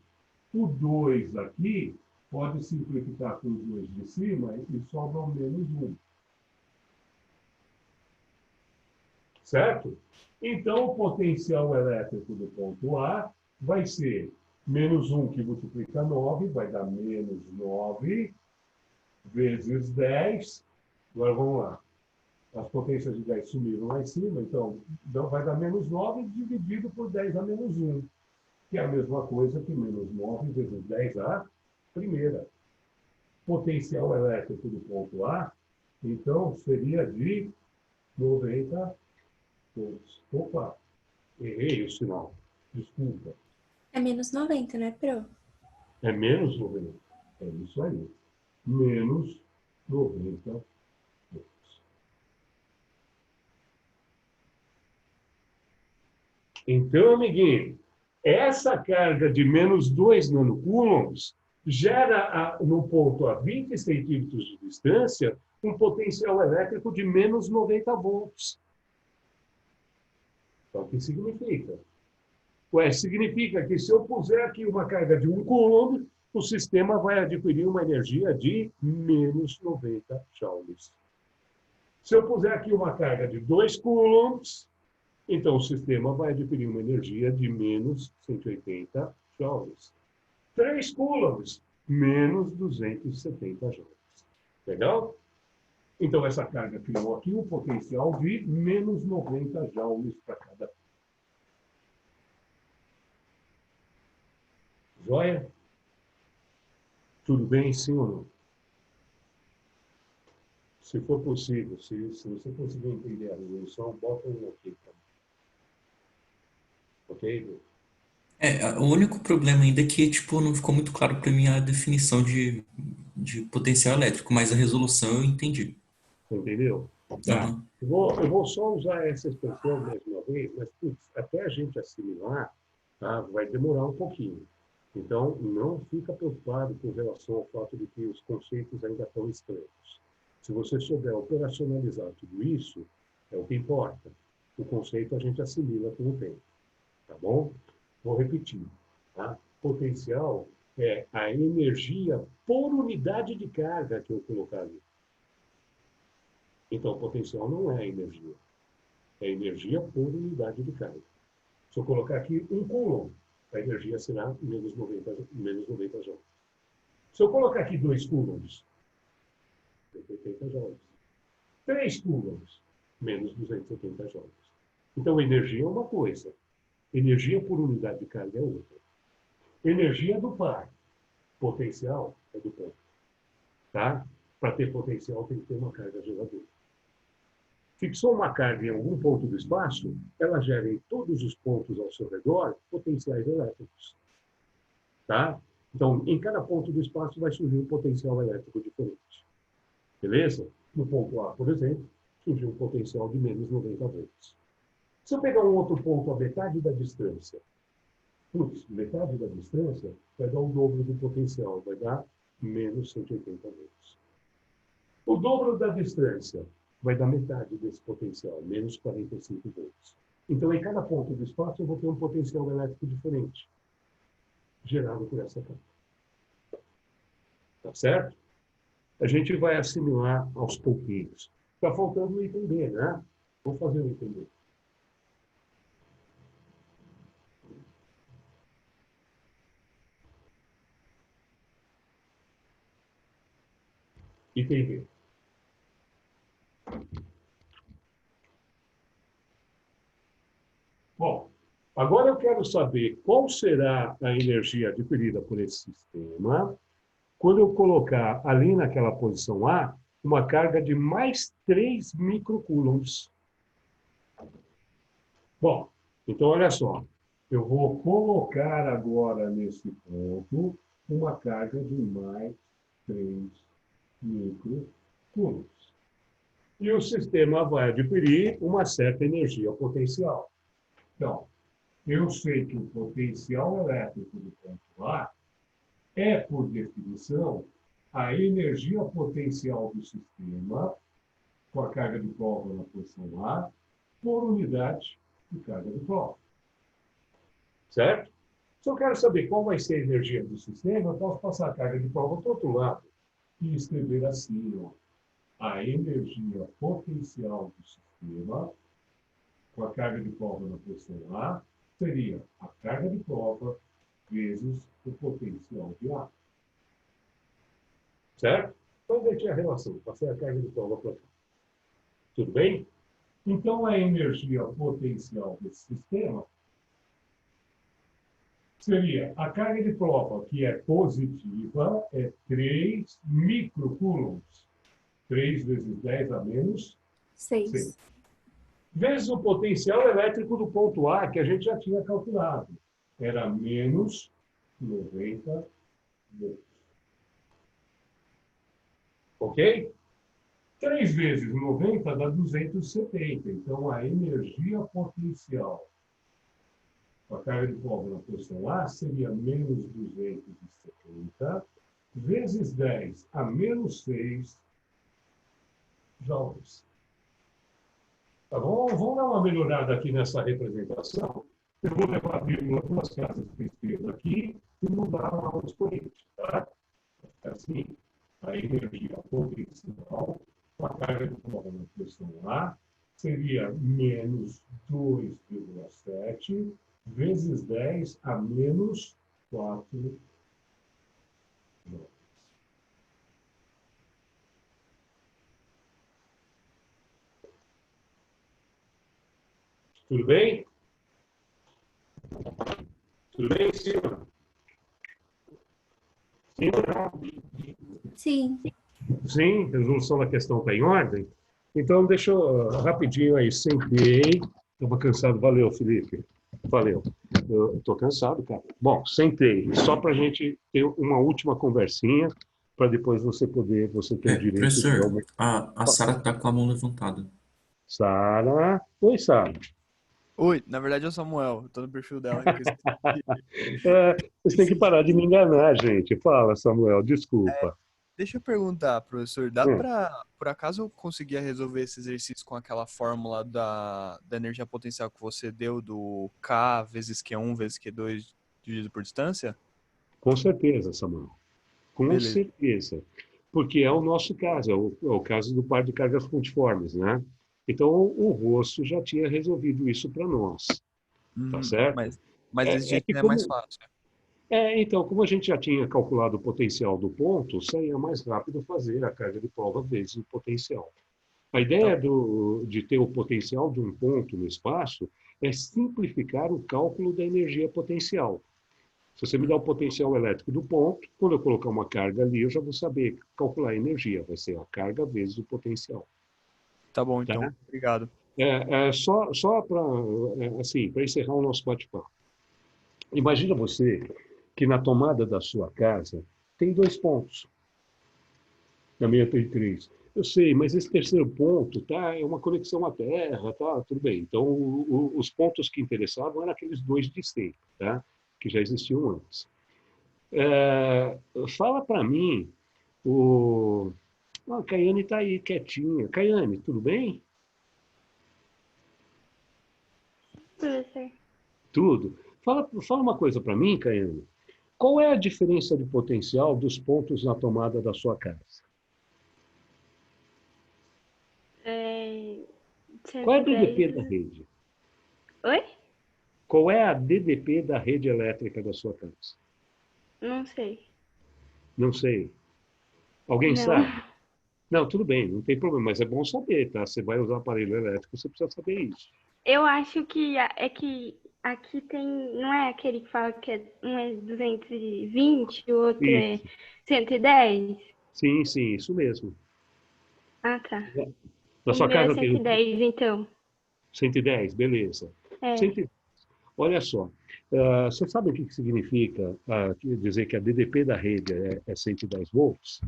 O 2 aqui pode simplificar com os 2 de cima e sobra o menos 1. Certo? Então, o potencial elétrico do ponto A vai ser menos 1 que multiplica 9, vai dar menos 9 vezes 10. Agora vamos lá. As potências de 10 sumiram lá em cima, então vai dar menos 9 dividido por 10 a menos 1, que é a mesma coisa que menos 9 vezes 10 a primeira. Potencial elétrico do ponto A, então, seria de 90 volts. Opa, errei o sinal. Desculpa. É menos 90, né, Pro? É menos 90. É isso aí. Menos 90 volts. Então, amiguinho, essa carga de menos 2 nanocoulombs gera, no ponto a 20 centímetros de distância, um potencial elétrico de menos 90 volts. Então, o que significa? Ué, significa que se eu puser aqui uma carga de 1 coulomb, o sistema vai adquirir uma energia de menos 90 joules. Se eu puser aqui uma carga de 2 coulombs, então o sistema vai adquirir uma energia de menos 180 joules. 3 coulombs, menos 270 joules. Legal? Então, essa carga criou aqui um potencial de menos 90 joules para cada. Joia? Tudo bem, sim ou não? Se for possível, se você conseguir entender a resolução, bota um ok. Ok, Edu? O único problema ainda é que, tipo, não ficou muito claro para mim a definição de potencial elétrico, mas a resolução eu entendi. Entendeu? Tá. Aham. Eu vou só usar essa expressão mais uma vez, mas putz, até a gente assimilar, tá, vai demorar um pouquinho. Então, não fica preocupado com relação ao fato de que os conceitos ainda estão estranhos. Se você souber operacionalizar tudo isso, é o que importa. O conceito a gente assimila com o tempo. Tá bom? Vou repetir. Tá? Potencial é a energia por unidade de carga que eu colocar ali. Então, potencial não é energia. É energia por unidade de carga. Se eu colocar aqui 1 coulomb, a energia será menos 90 joules. Se eu colocar aqui 2 coulombs, 80 joules. 3 coulombs, menos 270 joules. Então, energia é uma coisa. Energia por unidade de carga é outra. Energia é do par. Potencial é do ponto. Tá? Para ter potencial, tem que ter uma carga geradora. Fixou uma carga em algum ponto do espaço, ela gera em todos os pontos ao seu redor potenciais elétricos. Tá? Então, em cada ponto do espaço vai surgir um potencial elétrico diferente. Beleza? No ponto A, por exemplo, surgiu um potencial de menos 90 volts. Se eu pegar um outro ponto a metade da distância, metade da distância vai dar o dobro do potencial, vai dar menos 180 volts. O dobro da distância vai dar metade desse potencial, menos 45 volts. Então, em cada ponto do espaço, eu vou ter um potencial elétrico diferente, gerado por essa carga. Tá certo? A gente vai assimilar aos pouquinhos. Está faltando o item B, né? Vou fazer o item B. Item B. Bom, agora eu quero saber qual será a energia adquirida por esse sistema quando eu colocar ali naquela posição A uma carga de mais 3 microcoulombs. Bom, então olha só. Eu vou colocar agora nesse ponto uma carga de mais 3 microcoulombs. E o sistema vai adquirir uma certa energia potencial. Então, eu sei que o potencial elétrico do ponto A é, por definição, a energia potencial do sistema, com a carga de prova na posição A, por unidade de carga de prova. Certo? Se eu quero saber qual vai ser a energia do sistema, eu posso passar a carga de prova para o outro lado e escrever assim, ó, a energia potencial do sistema, com a carga de prova na posição A, seria a carga de prova vezes o potencial de A. Certo? Então, deixei a relação. Passei a carga de prova para cá. Tudo bem? Então, a energia potencial desse sistema seria a carga de prova, que é positiva, é 3 microcoulombs. 3 vezes 10 a menos 6. Vezes o potencial elétrico do ponto A, que a gente já tinha calculado. Era menos 90 volts. Ok? 3 vezes 90 dá 270. Então, a energia potencial com a carga de prova na posição A seria menos 270 vezes 10 a menos 6 joules. Tá bom? Vamos dar uma melhorada aqui nessa representação. Eu vou levar a vírgula para as casas de esquerda aqui e mudar lá os correntes, tá? Assim, a energia potencial com a carga de prova na posição A seria menos 2,7 vezes 10 a menos 4 joules. Tudo bem? Tudo bem, Silvia? Sim ou não? Sim. Sim, a resolução da questão está em ordem? Então, deixa eu rapidinho aí, sentei. Estava cansado. Valeu, Felipe. Valeu. Eu estou cansado, cara. Bom, sentei. Só para a gente ter uma última conversinha, para depois você ter o direito Professor, de aumentar. a Sara está com a mão levantada. Sara. Oi, Sara. Oi, na verdade é o Samuel, eu tô no perfil dela. Vocês têm que parar de me enganar, gente. Fala, Samuel, desculpa. Deixa eu perguntar, professor, dá pra, por acaso eu conseguia resolver esse exercício com aquela fórmula da energia potencial que você deu, do K vezes Q1 vezes Q2 dividido por distância? Com certeza, Samuel. Com certeza. Porque é o nosso caso, é o caso do par de cargas pontiformes, né? Então, o Rosso já tinha resolvido isso para nós. Tá certo? Mas desse jeito é mais fácil. Então, como a gente já tinha calculado o potencial do ponto, seria mais rápido fazer a carga de prova vezes o potencial. A ideia de ter o potencial de um ponto no espaço é simplificar o cálculo da energia potencial. Se você me dá o potencial elétrico do ponto, quando eu colocar uma carga ali, eu já vou saber calcular a energia. Vai ser a carga vezes o potencial. Tá bom, Tá? então. Obrigado. Só para assim, para encerrar o nosso bate-papo. Imagina você que na tomada da sua casa tem 2 pontos. Na minha tem 3. Eu sei, mas esse terceiro ponto tá, é uma conexão à Terra, tá, tudo bem. Então, os pontos que interessavam eram aqueles 2 de sempre, tá, que já existiam antes. Fala para mim, a Caiane está aí quietinha. Caiane, tudo bem? Professor. Tudo. Fala uma coisa para mim, Caiane. Qual é a diferença de potencial dos pontos na tomada da sua casa? Qual é a DDP da 110. rede? Oi? Qual é a DDP da rede elétrica da sua casa? Não sei. Não sei. Alguém Não. sabe? Não, tudo bem, não tem problema, mas é bom saber, tá? Você vai usar aparelho elétrico, você precisa saber isso. Eu acho que é que aqui tem. Não é aquele que fala que um é 220, o outro é Isso. 110? Sim, sim, isso mesmo. Ah, tá. Na O sua meu é casa tem 110, então. 110, beleza. É. 110. Olha só, você sabe o que significa dizer que a DDP da rede é 110 volts?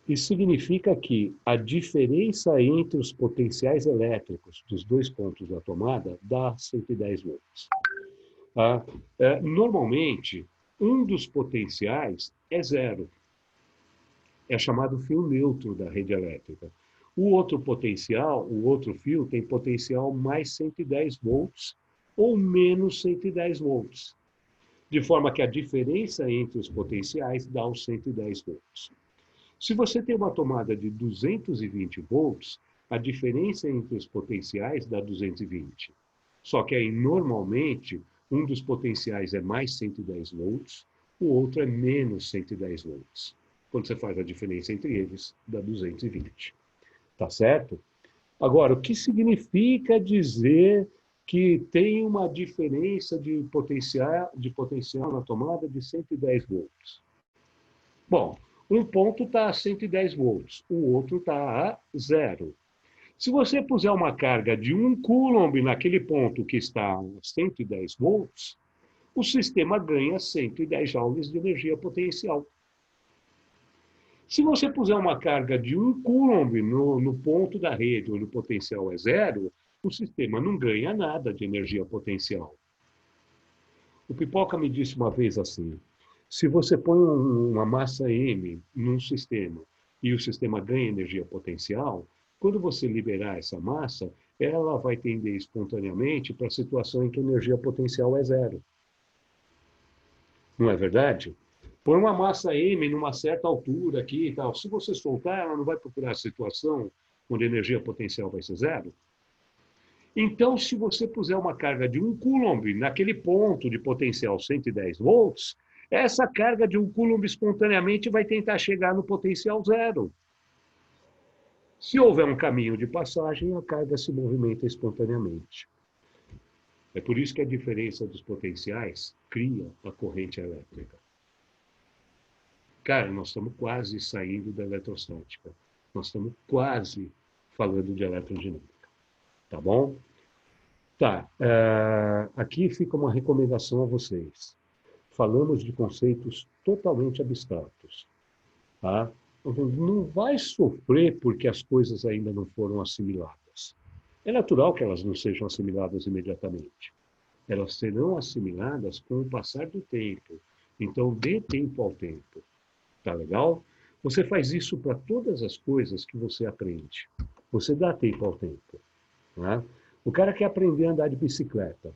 Isso significa que a diferença entre os potenciais elétricos dos 2 pontos da tomada dá 110 volts. Tá? Normalmente, um dos potenciais é 0. É chamado fio neutro da rede elétrica. O outro potencial, o outro fio, tem potencial mais 110 volts ou menos 110 volts. De forma que a diferença entre os potenciais dá os 110 volts. Se você tem uma tomada de 220 volts, a diferença entre os potenciais dá 220. Só que aí, normalmente, um dos potenciais é mais 110 volts, o outro é menos 110 volts. Quando você faz a diferença entre eles, dá 220. Tá certo? Agora, o que significa dizer que tem uma diferença de potencial na tomada de 110 volts? Bom, um ponto está a 110 volts, o outro está a 0. Se você puser uma carga de 1 coulomb naquele ponto que está a 110 volts, o sistema ganha 110 joules de energia potencial. Se você puser uma carga de 1 coulomb no ponto da rede, onde o potencial é 0, o sistema não ganha nada de energia potencial. O Pipoca me disse uma vez assim, se você põe uma massa M num sistema e o sistema ganha energia potencial, quando você liberar essa massa, ela vai tender espontaneamente para a situação em que a energia potencial é 0. Não é verdade? Põe uma massa M numa certa altura aqui e tal. Se você soltar, ela não vai procurar a situação onde a energia potencial vai ser 0? Então, se você puser uma carga de 1 coulomb naquele ponto de potencial 110 volts, essa carga de 1 coulomb espontaneamente vai tentar chegar no potencial 0. Se houver um caminho de passagem, a carga se movimenta espontaneamente. É por isso que a diferença dos potenciais cria a corrente elétrica. Cara, nós estamos quase saindo da eletrostática. Nós estamos quase falando de eletrodinámica. Tá bom? Tá. Aqui fica uma recomendação a vocês. Falamos de conceitos totalmente abstratos. Tá? Não vai sofrer porque as coisas ainda não foram assimiladas. É natural que elas não sejam assimiladas imediatamente. Elas serão assimiladas com o passar do tempo. Então, dê tempo ao tempo. Tá legal? Você faz isso para todas as coisas que você aprende. Você dá tempo ao tempo. Né? O cara quer aprender a andar de bicicleta.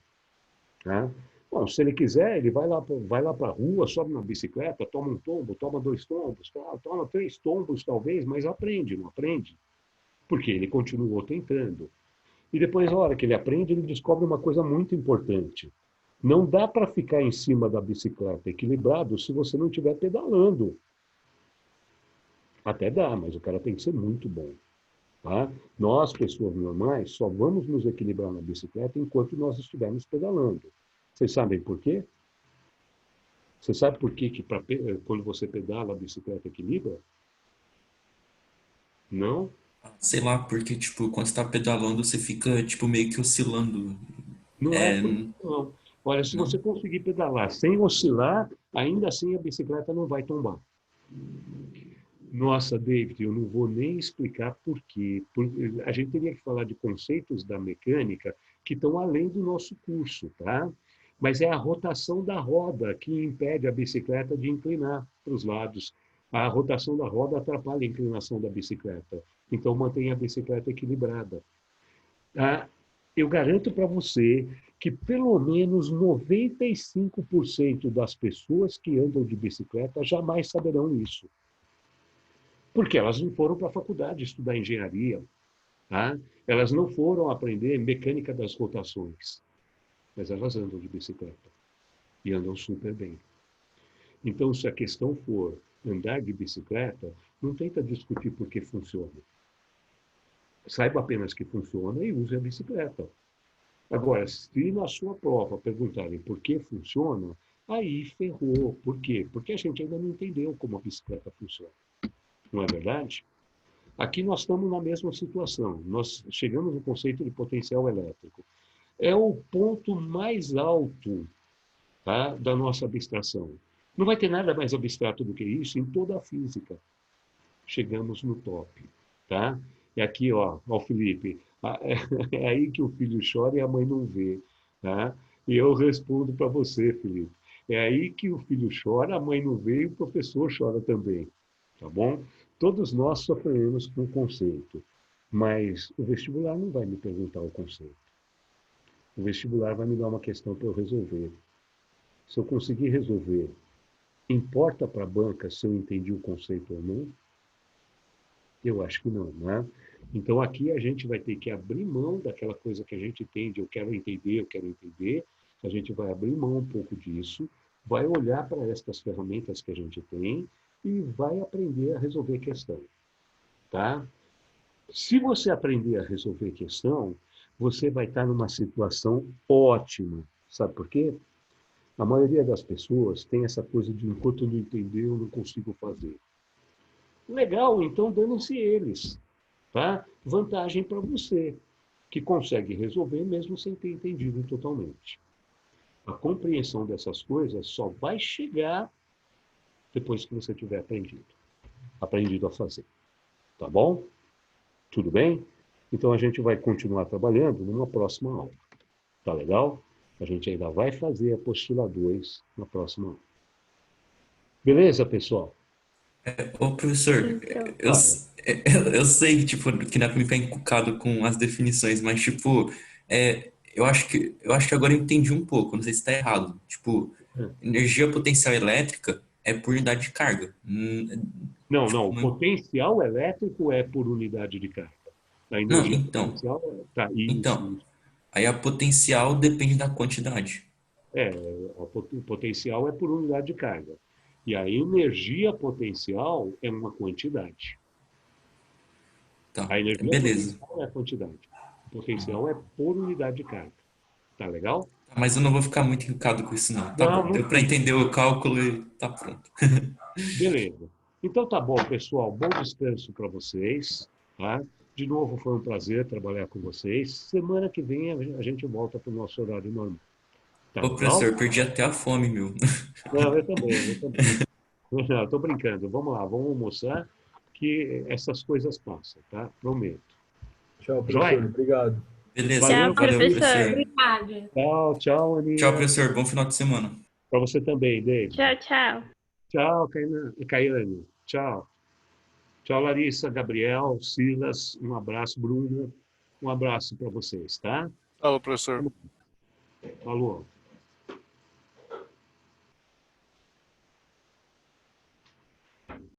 Né? Bom, se ele quiser, ele vai lá para a rua, sobe na bicicleta, toma um tombo, toma 2 tombos, toma 3 tombos talvez, mas aprende, não aprende? Porque ele continuou tentando. E depois, na hora que ele aprende, ele descobre uma coisa muito importante. Não dá para ficar em cima da bicicleta equilibrado se você não estiver pedalando. Até dá, mas o cara tem que ser muito bom. Tá? Nós, pessoas normais, só vamos nos equilibrar na bicicleta enquanto nós estivermos pedalando. Vocês sabem por quê? Você sabe por quê que quando você pedala a bicicleta equilibra? Não? Sei lá, porque, tipo, quando você tá pedalando, você fica, tipo, meio que oscilando. Não é É, por isso, não. Olha, se você não. conseguir pedalar sem oscilar, ainda assim a bicicleta não vai tombar. Nossa, David, eu não vou nem explicar por quê. A gente teria que falar de conceitos da mecânica que estão além do nosso curso, tá? Mas é a rotação da roda que impede a bicicleta de inclinar para os lados. A rotação da roda atrapalha a inclinação da bicicleta. Então, mantém a bicicleta equilibrada. Tá? Eu garanto para você que pelo menos 95% das pessoas que andam de bicicleta jamais saberão isso. Porque elas não foram para a faculdade estudar engenharia, tá? Elas não foram aprender mecânica das rotações, mas elas andam de bicicleta e andam super bem. Então, se a questão for andar de bicicleta, não tenta discutir por que funciona. Saiba apenas que funciona e use a bicicleta. Agora, se na sua prova perguntarem por que funciona, aí ferrou. Por quê? Porque a gente ainda não entendeu como a bicicleta funciona. Não é verdade? Aqui nós estamos na mesma situação. Nós chegamos no conceito de potencial elétrico. É o ponto mais alto, tá, da nossa abstração. Não vai ter nada mais abstrato do que isso em toda a física. Chegamos no top, tá? E aqui, ó, Felipe, é aí que o filho chora e a mãe não vê, tá? E eu respondo para você, Felipe. É aí que o filho chora, a mãe não vê e o professor chora também, tá bom? Todos nós sofremos com o conceito, mas o vestibular não vai me perguntar o conceito. O vestibular vai me dar uma questão para eu resolver. Se eu conseguir resolver, importa para a banca se eu entendi o conceito ou não? Eu acho que não, né? Então aqui a gente vai ter que abrir mão daquela coisa que a gente entende, eu quero entender, a gente vai abrir mão um pouco disso, vai olhar para estas ferramentas que a gente tem e vai aprender a resolver questão, tá? Se você aprender a resolver questão, você vai estar numa situação ótima. Sabe por quê? A maioria das pessoas tem essa coisa de enquanto eu não entender, eu não consigo fazer. Legal, então dando-se eles, tá? Vantagem para você, que consegue resolver mesmo sem ter entendido totalmente. A compreensão dessas coisas só vai chegar depois que você tiver aprendido a fazer. Tá bom? Tudo bem? Então a gente vai continuar trabalhando numa próxima aula. Tá legal? A gente ainda vai fazer a apostila 2 na próxima aula. Beleza, pessoal? Ô, professor, Então, eu, eu sei, tipo, que não é pra me ficar encucado com as definições, mas, tipo, eu acho que agora eu entendi um pouco, não sei se está errado. Tipo, energia potencial elétrica é por unidade de carga. Não, Tipo, não. O potencial elétrico é por unidade de carga. A não, energia então, potencial tá, isso, então, isso. aí a potencial depende da quantidade. É, o potencial é por unidade de carga. E a energia potencial é uma quantidade. Tá, A energia beleza. potencial é a quantidade. O potencial é por unidade de carga. Tá legal? Mas eu não vou ficar muito encucado com isso, não. Tá Não, bom, não deu para fica. entender o cálculo e tá pronto. Beleza. Então tá bom, pessoal. Bom descanso para vocês. Tá? De novo, foi um prazer trabalhar com vocês. Semana que vem a gente volta para o nosso horário normal. Tá Ô, legal? professor, perdi até a fome, meu. Não, eu também, eu também. Não, estou brincando. Vamos lá, vamos almoçar, que essas coisas passam, tá? Prometo. Tchau, professor. Joia? Obrigado. Beleza, Valeu, tchau, valeu, professor. professor. Obrigada. tchau, tchau, Tchau, Aninha. professor. Bom final de semana. Para você também, Tchau, David. tchau. Tchau, Caiane. Tchau. Tchau, Larissa, Gabriel, Silas. Um abraço, Bruna. Um abraço para vocês, tá? Falou, professor. Falou.